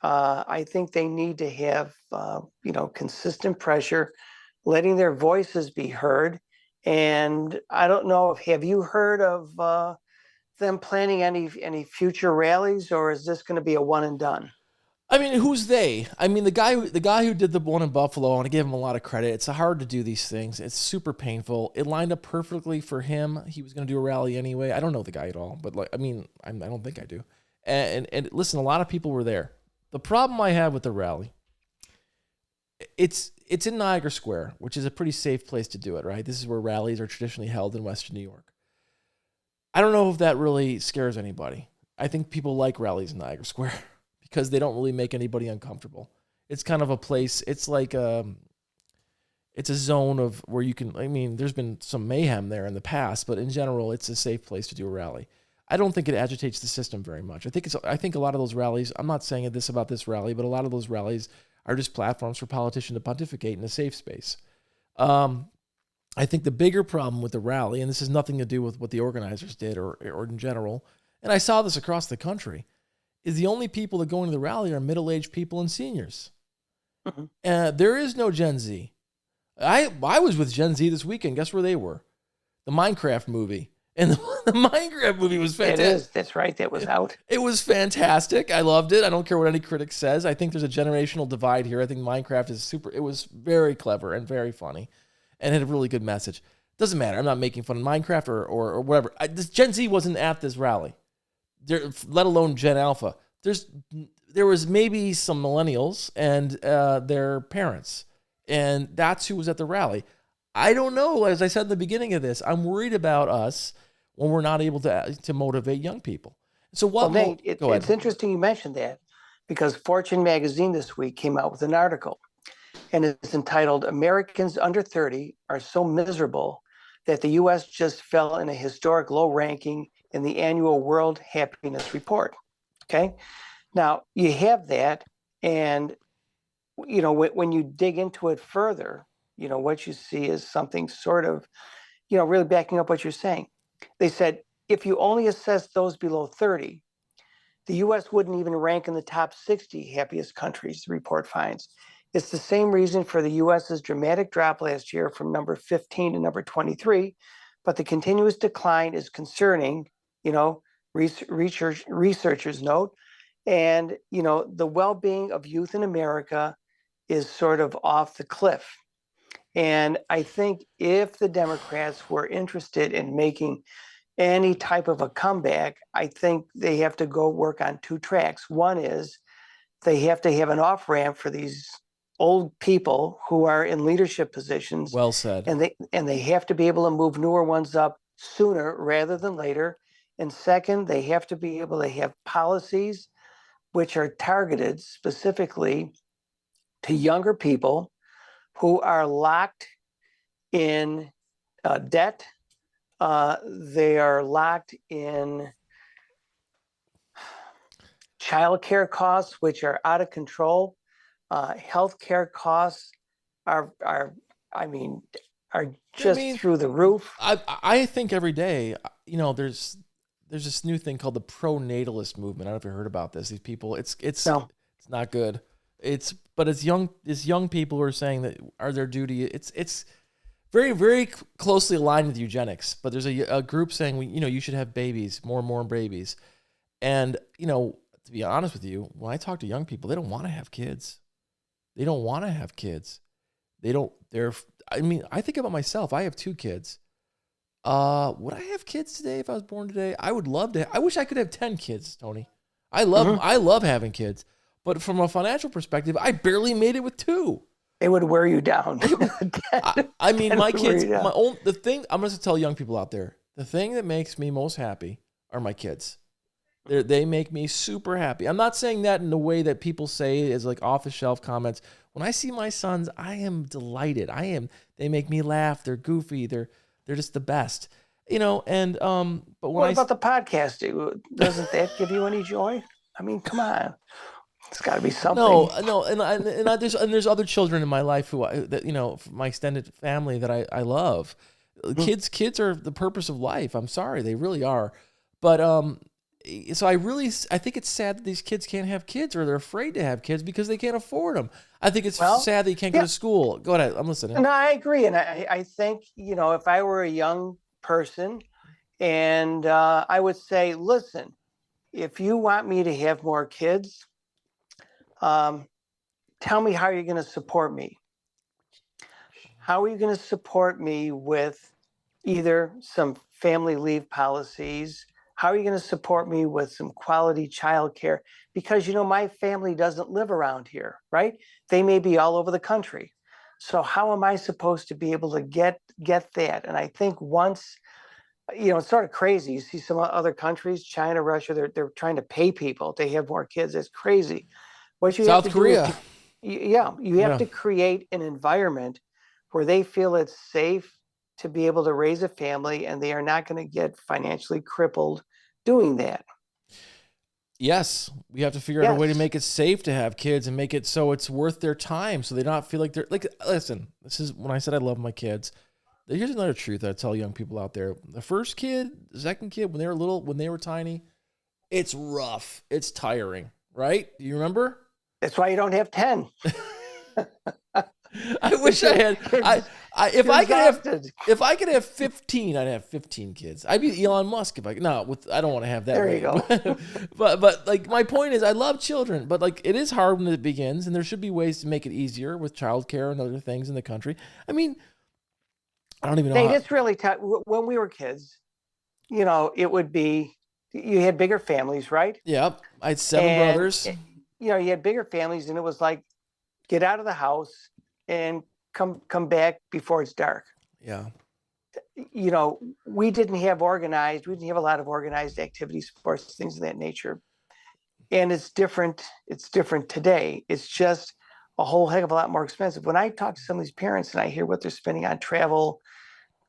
I think they need to have consistent pressure, letting their voices be heard. And I don't know if have you heard of them planning any future rallies, or is this going to be a one and done? I mean, who's they? I mean, the guy who did the one in Buffalo, I want to give him a lot of credit. It's hard to do these things. It's super painful. It lined up perfectly for him. He was going to do a rally anyway. I don't know the guy at all, but I don't think I do. And listen, a lot of people were there. The problem I have with the rally, it's in Niagara Square, which is a pretty safe place to do it, right? This is where rallies are traditionally held in Western New York. I don't know if that really scares anybody. I think people like rallies in Niagara Square because they don't really make anybody uncomfortable. It's kind of a place, it's like it's a zone of where you can, I mean, there's been some mayhem there in the past, but in general, it's a safe place to do a rally. I don't think it agitates the system very much. I think a lot of those rallies, I'm not saying this about this rally, but a lot of those rallies are just platforms for politicians to pontificate in a safe space. I think the bigger problem with the rally, and this has nothing to do with what the organizers did or in general, and I saw this across the country, is the only people that go into the rally are middle-aged people and seniors. Mm-hmm. There is no Gen Z. I was with Gen Z this weekend. Guess where they were? The Minecraft movie. And the Minecraft movie was fantastic. It is. That's right. That was out. It was fantastic. I loved it. I don't care what any critic says. I think there's a generational divide here. I think Minecraft is super. It was very clever and very funny and had a really good message. Doesn't matter. I'm not making fun of Minecraft or whatever. This Gen Z wasn't at this rally, let alone Gen Alpha. There was maybe some millennials and their parents, and that's who was at the rally. I don't know. As I said in the beginning of this, I'm worried about us when we're not able to motivate young people. So what? Well, Nate, it's interesting you mentioned that, because Fortune magazine this week came out with an article, and it's entitled "Americans Under 30 Are So Miserable That the U.S. Just Fell in a Historic Low Ranking in the Annual World Happiness Report." Okay, now you have that, and when you dig into it further, what you see is something sort of, really backing up what you're saying. They said, if you only assess those below 30, the U.S. wouldn't even rank in the top 60 happiest countries, the report finds. It's the same reason for the U.S.'s dramatic drop last year from number 15 to number 23, but the continuous decline is concerning, researchers note. And, the well-being of youth in America is sort of off the cliff. And I think if the Democrats were interested in making any type of a comeback, I think they have to go work on two tracks. One is they have to have an off-ramp for these old people who are in leadership positions. Well said. And they have to be able to move newer ones up sooner rather than later. And second, they have to be able to have policies which are targeted specifically to younger people who are locked in debt. They are locked in childcare costs, which are out of control. Healthcare costs are just through the roof. I think every day, there's this new thing called the pro-natalist movement. I don't know if you heard about this. These people, it's not good. But it's young people who are saying that are their duty. It's very, very closely aligned with eugenics. But there's a group saying you should have babies, more and more babies. And to be honest with you, when I talk to young people, they don't want to have kids. They don't want to have kids. I think about myself. I have 2 kids. Would I have kids today if I was born today? I would love to. I wish I could have 10 kids, Tony. I love having kids. But from a financial perspective, I barely made it with 2. It would wear you down. My kids, the thing, I'm going to tell young people out there, the thing that makes me most happy are my kids. They make me super happy. I'm not saying that in the way that people say as like off the shelf comments. When I see my sons, I am delighted. They They make me laugh. They're goofy. They're just the best. And but when What about the podcast? Doesn't that give you any joy? I mean, come on. It's got to be something. No, and there's other children in my life that my extended family that I love. Kids are the purpose of life. I'm sorry, they really are. But so I think it's sad that these kids can't have kids, or they're afraid to have kids because they can't afford them. I think it's sad that you can't go to school. Go ahead, I'm listening. No, I agree, and I think if I were a young person, and I would say, listen, if you want me to have more kids, tell me how you're going to support me. How are you going to support me with either some family leave policies? How are you going to support me with some quality childcare? Because, my family doesn't live around here, right? They may be all over the country. So how am I supposed to be able to get that? And I think once, it's sort of crazy. You see some other countries, China, Russia, they're trying to pay people to have more kids. It's crazy. What you South have to Korea. you have to create an environment where they feel it's safe to be able to raise a family, and they are not going to get financially crippled doing that. Yes, we have to figure out a way to make it safe to have kids and make it so it's worth their time, so they don't feel like they're like. Listen, this is when I said I love my kids. Here's another truth I tell young people out there: the first kid, the second kid, when they were little, when they were tiny, it's rough, it's tiring, right? Do you remember? That's why you don't have 10. I wish I had. If I could have 15, I'd have 15 kids. I'd be Elon Musk if I could. No, I don't want to have that. There you go. but like my point is, I love children, but like it is hard when it begins, and there should be ways to make it easier with childcare and other things in the country. I mean, I don't even know. It's really tough. When we were kids, it would be you had bigger families, right? Yeah, I had 7 brothers. You had bigger families, and it was like, get out of the house and come back before it's dark. Yeah. We didn't have a lot of organized activities, sports, things of that nature. And it's different. It's different today. It's just a whole heck of a lot more expensive. When I talk to some of these parents and I hear what they're spending on travel,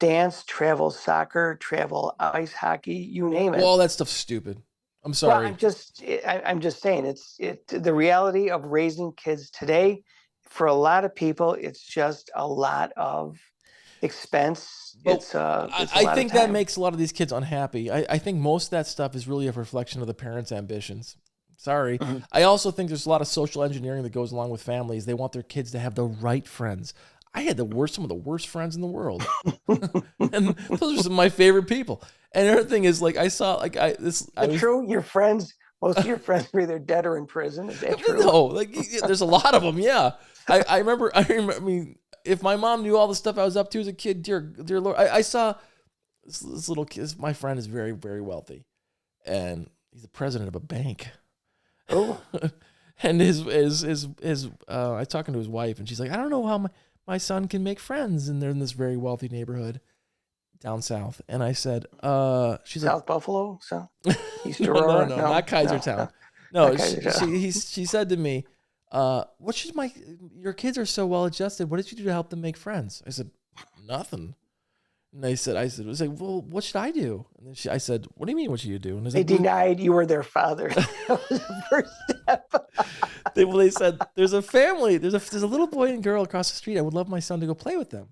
dance, travel, soccer, travel, ice hockey, you name it. Well, that stuff's stupid. I'm sorry. Well, I'm just saying it's the reality of raising kids today. For a lot of people, it's just a lot of expense. I think that makes a lot of these kids unhappy. I think most of that stuff is really a reflection of the parents' ambitions. Sorry. Mm-hmm. I also think there's a lot of social engineering that goes along with families. They want their kids to have the right friends. I had some of the worst friends in the world. And those are some of my favorite people. And the other thing is, like, I saw, like, true? Your friends, most of your friends are either dead or in prison. Is that true? No, like, there's a lot of them, yeah. I remember, I mean, if my mom knew all the stuff I was up to as a kid, dear Lord, I saw this little kid. My friend is very, very wealthy, and he's the president of a bank. Oh. And I was talking to his wife, and she's like, I don't know how my son can make friends, and they're in this very wealthy neighborhood down south. And I said, she's South like, Buffalo, so East Aurora? No, not Kaisertown. No, she said to me, your kids are so well adjusted. What did you do to help them make friends? I said, nothing. And I said, well, what should I do? And then I said, what do you mean, what should you do? And they denied you were their father. That was the first step. They said, there's a family, there's a little boy and girl across the street. I would love my son to go play with them.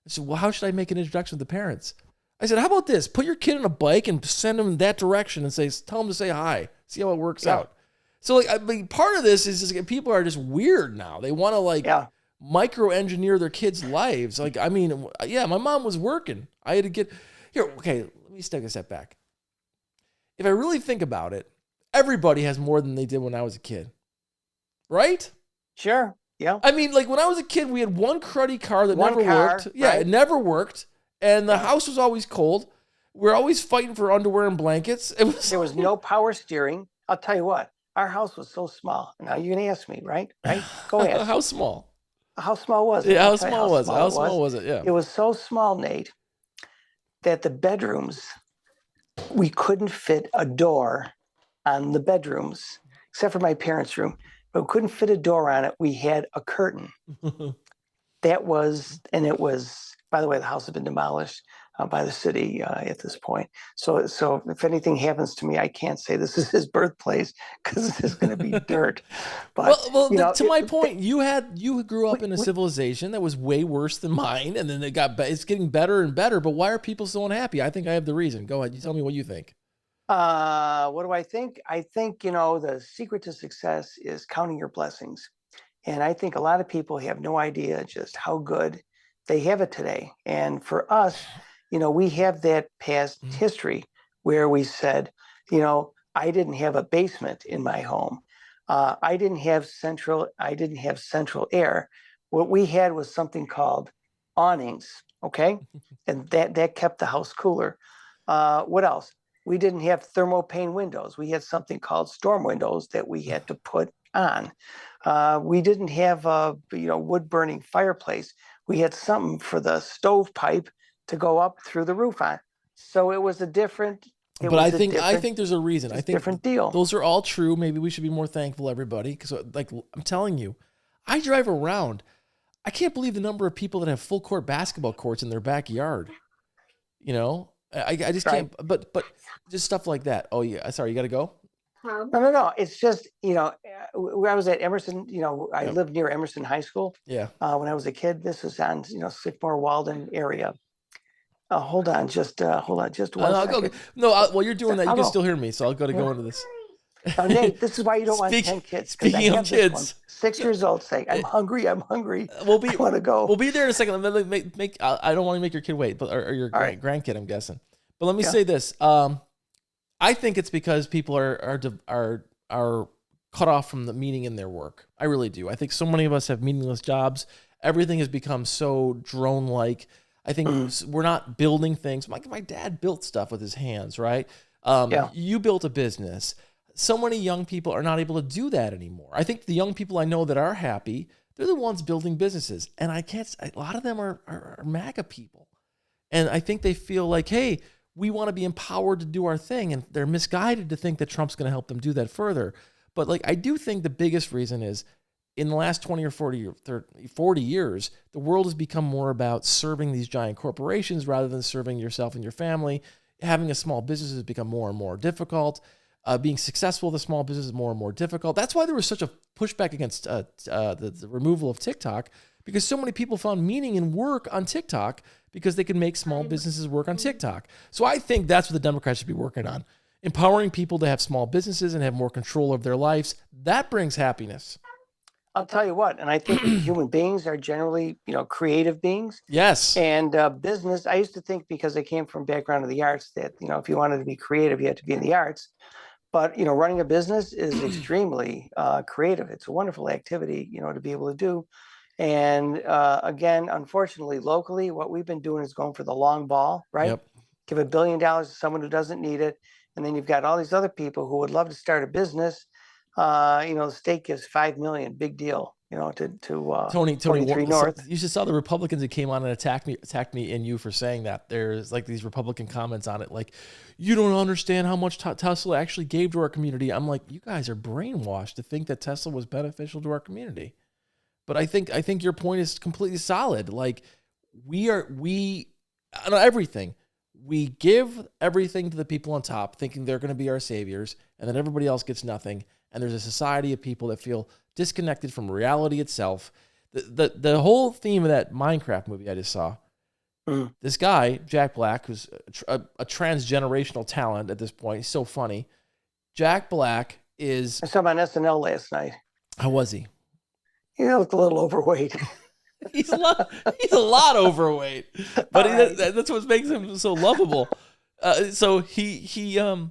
I said, well, how should I make an introduction to the parents? I said, how about this? Put your kid on a bike and send him in that direction and tell him to say hi. See how it works out. So, like, I mean, part of this is just, people are just weird now. They want to micro-engineer their kids' lives. Like, I mean, yeah, my mom was working. I had to get here. Okay, let me take a step back. If I really think about it, everybody has more than they did when I was a kid, right? Sure. Yeah. I mean, like, when I was a kid, we had one cruddy car that never worked. Yeah, right. It never worked, and the house was always cold. We're always fighting for underwear and blankets. There was no power steering. I'll tell you what. Our house was so small. Now you're gonna ask me, right? Right? Go ahead. How small? How small was it? Yeah, how small was it? Yeah. It was so small, Nate, that the bedrooms, we couldn't fit a door on the bedrooms, except for my parents' room. But we couldn't fit a door on it. We had a curtain. that was, and it was, by the way, the house had been demolished by the city at this point. So if anything happens to me, I can't say this is his birthplace because it's going to be dirt. But to my point, you grew up in a civilization that was way worse than mine, and then it's getting better and better. But why are people so unhappy? I think I have the reason. Go ahead, you tell me what you think. What do I think? I think the secret to success is counting your blessings, and I think a lot of people have no idea just how good they have it today. And for us, we have that past history where we said, I didn't have a basement in my home. I didn't have central air. What we had was something called awnings. Okay. And that kept the house cooler. What else? We didn't have thermopane windows. We had something called storm windows that we had to put on. We didn't have a wood burning fireplace. We had something for the stovepipe to go up through the roof on. So it was a different. But I think there's a reason. I think different deal. Those are all true. Maybe we should be more thankful, everybody, because I'm telling you, I drive around. I can't believe the number of people that have full court basketball courts in their backyard. I just can't. But just stuff like that. Oh yeah, sorry, you got to go. No. It's just where I was at Emerson. I lived near Emerson High School. Yeah. When I was a kid, this was on Sycamore Walden area. Hold on, just one second. No, while you're doing that, you can still hear me, so I'll go into this. Nate, this is why you don't want 10 kids. Speaking of kids, 6 years old saying, "I'm hungry. I want to go." We'll be there in a second. I don't want to make your kid wait, or your grandkid, I'm guessing. But let me say this. I think it's because people are cut off from the meaning in their work. I really do. I think so many of us have meaningless jobs. Everything has become so drone-like. I think we're not building things. My dad built stuff with his hands, right? You built a business. So many young people are not able to do that anymore. I think the young people I know that are happy, they're the ones building businesses. And a lot of them are MAGA people. And I think they feel like, hey, we want to be empowered to do our thing. And they're misguided to think that Trump's going to help them do that further. But I do think the biggest reason is in the last 20 or 40 years, the world has become more about serving these giant corporations rather than serving yourself and your family. Having a small business has become more and more difficult. Being successful with a small business is more and more difficult. That's why there was such a pushback against the removal of TikTok, because so many people found meaning in work on TikTok because they could make small businesses work on TikTok. So I think that's what the Democrats should be working on. Empowering people to have small businesses and have more control of their lives. That brings happiness. I'll tell you what, and I think human beings are generally, creative beings. Yes. And business, I used to think, because I came from background of the arts, that, if you wanted to be creative, you had to be in the arts. But, running a business is extremely creative. It's a wonderful activity, to be able to do. And again, unfortunately, locally, what we've been doing is going for the long ball, right? Yep. Give $1 billion to someone who doesn't need it. And then you've got all these other people who would love to start a business. The state gives $5 million, big deal, to Tony 23 North. You just saw the Republicans that came on and attacked me and you for saying that. There's these Republican comments on it, you don't understand how much Tesla actually gave to our community. I'm like, you guys are brainwashed to think that Tesla was beneficial to our community. But I think your point is completely solid. We on everything. We give everything to the people on top, thinking they're going to be our saviors, and then everybody else gets nothing. And there's a society of people that feel disconnected from reality itself. The whole theme of that Minecraft movie I just saw, this guy, Jack Black, who's a transgenerational talent at this point, he's so funny. Jack Black is... I saw him on SNL last night. How was he? He looked a little overweight. He's a lot overweight, but that's what makes him so lovable. So in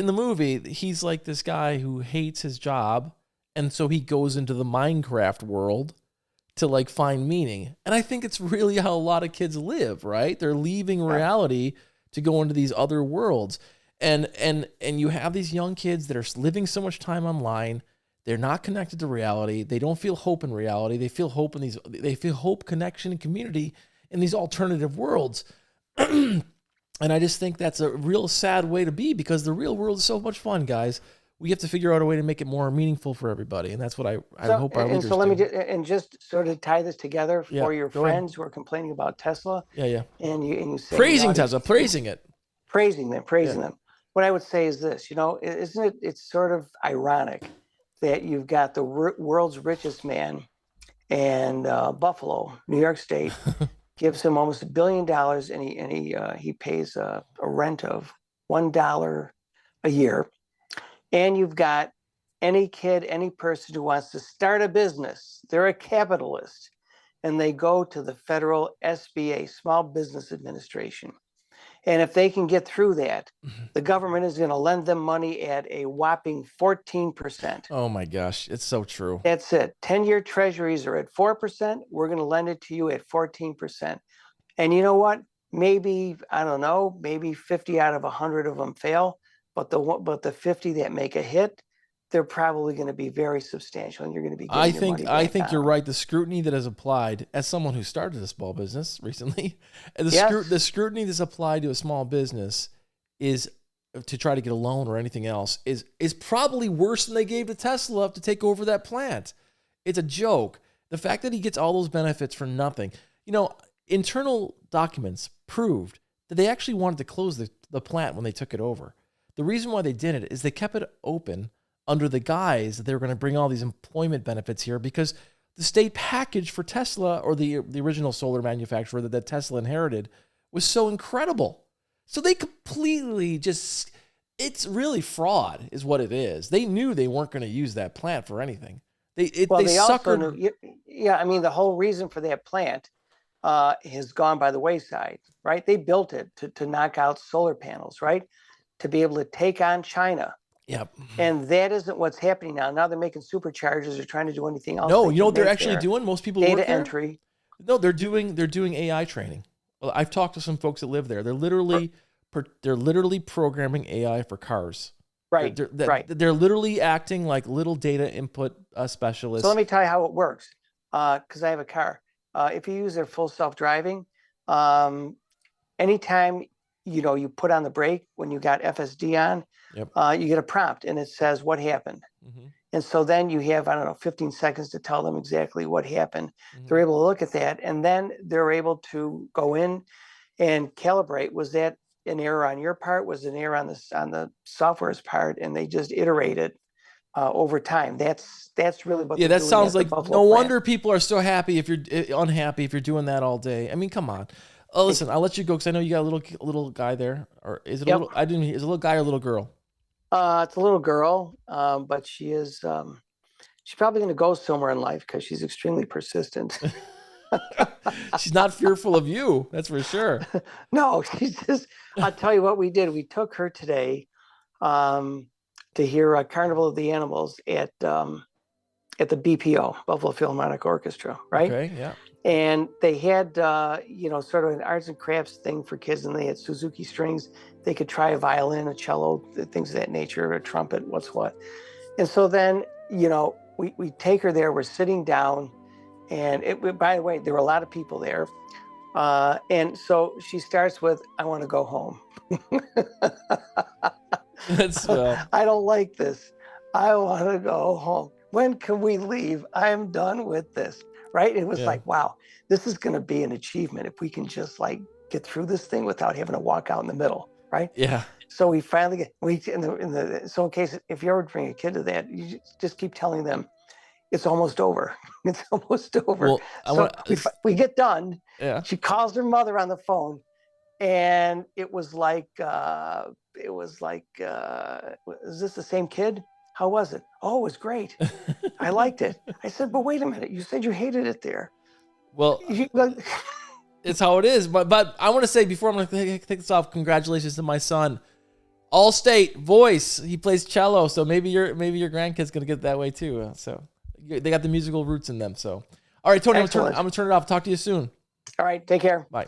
the movie, he's like this guy who hates his job, and so he goes into the Minecraft world to find meaning. And I think it's really how a lot of kids live, right? They're leaving reality to go into these other worlds. And you have these young kids that are living so much time online. They're not connected to reality. They don't feel hope in reality. They feel hope they feel hope, connection, and community in these alternative worlds. And I just think that's a real sad way to be, because the real world is so much fun, guys. we have to figure out a way to make it more meaningful for everybody. And that's what I hope our and leaders so let me do. just sort of tie this together Yeah, for your go ahead. friends who are complaining about Tesla. Yeah. And you say Praising Tesla, praising it. praising them. What I would say is this, isn't it? It's sort of ironic that you've got the world's richest man and Buffalo, New York State, gives him almost $1 billion, and he pays a rent of $1 a year. And you've got any kid, any person who wants to start a business, they're a capitalist, and they go to the federal SBA, Small Business Administration. And if they can get through that, the government is going to lend them money at a whopping 14%. Oh my gosh, it's so true. That's it. 10-year treasuries are at 4%. We're going to lend it to you at 14%. And you know what? Maybe, I don't know, maybe 50 out of 100 of them fail, but the 50 that make a hit, they're probably going to be very substantial, and you're going to be getting your money back I think on you're them. right. The scrutiny that is applied, as someone who started a small business recently, and Yes. the scrutiny that's applied to a small business is to try to get a loan or anything else is probably worse than they gave to Tesla to take over that plant. It's a joke. The fact that he gets all those benefits for nothing. Internal documents proved that they actually wanted to close the plant when they took it over. The reason why they did it is they kept it open under the guise that they were going to bring all these employment benefits here because the state package for Tesla, or the original solar manufacturer that Tesla inherited, was so incredible. So they completely it's really fraud is what it is. They knew they weren't going to use that plant for anything. They suckered. Also knew, I mean, the whole reason for that plant has gone by the wayside, right? They built it to knock out solar panels, right? To be able to take on China. Yep. And that isn't what's happening now. Now they're making superchargers. They're trying to do anything else. No, you know what they're actually doing? Most people data work there. entry. No, they're doing AI training. Well, I've talked to some folks that live there. They're literally programming AI for cars. Right. They're literally acting like little data input specialists. So let me tell you how it works. Because I have a car. If you use their full self-driving, anytime you put on the brake when you got FSD on, yep. You get a prompt and it says what happened. Mm-hmm. And so then you have, 15 seconds to tell them exactly what happened. Mm-hmm. They're able to look at that, and then they're able to go in and calibrate. Was that an error on your part? Was it an error on the software's part? And they just iterate it over time. That's really what. Yeah, that sounds like no wonder people are so happy if you're unhappy if you're doing that all day. I mean, come on. Oh, listen, I'll let you go because I know you got a little guy there, or is it a little? Is it a little guy or a little girl? It's a little girl, but she is. She's probably going to go somewhere in life because she's extremely persistent. She's not fearful of you, that's for sure. No, she's just. I'll tell you what we did. We took her today to hear a Carnival of the Animals at the BPO, Buffalo Philharmonic Orchestra, right? Okay, yeah. And they had, sort of an arts and crafts thing for kids, and they had Suzuki strings. They could try a violin, a cello, things of that nature, a trumpet, what's what. And so then, we take her there. We're sitting down, and by the way, there were a lot of people there. And so she starts with, "I want to go home." I don't like this. I want to go home. When can we leave? I'm done with this. Right? It was like, wow, this is going to be an achievement if we can just get through this thing without having to walk out in the middle. Right? Yeah. So we finally so in case if you ever bring a kid to that, you just keep telling them it's almost over. It's almost over. Well, we get done. Yeah. She calls her mother on the phone, and it was like, is this the same kid? How was it? Oh, it was great. I liked it. I said, but wait a minute. You said you hated it there. Well, it's how it is. But I want to say before I'm going to take this off, congratulations to my son. All-state voice. He plays cello, so maybe your grandkid's going to get that way too. So they got the musical roots in them. So, all right, Tony, I'm going to turn it off. Talk to you soon. All right, take care. Bye.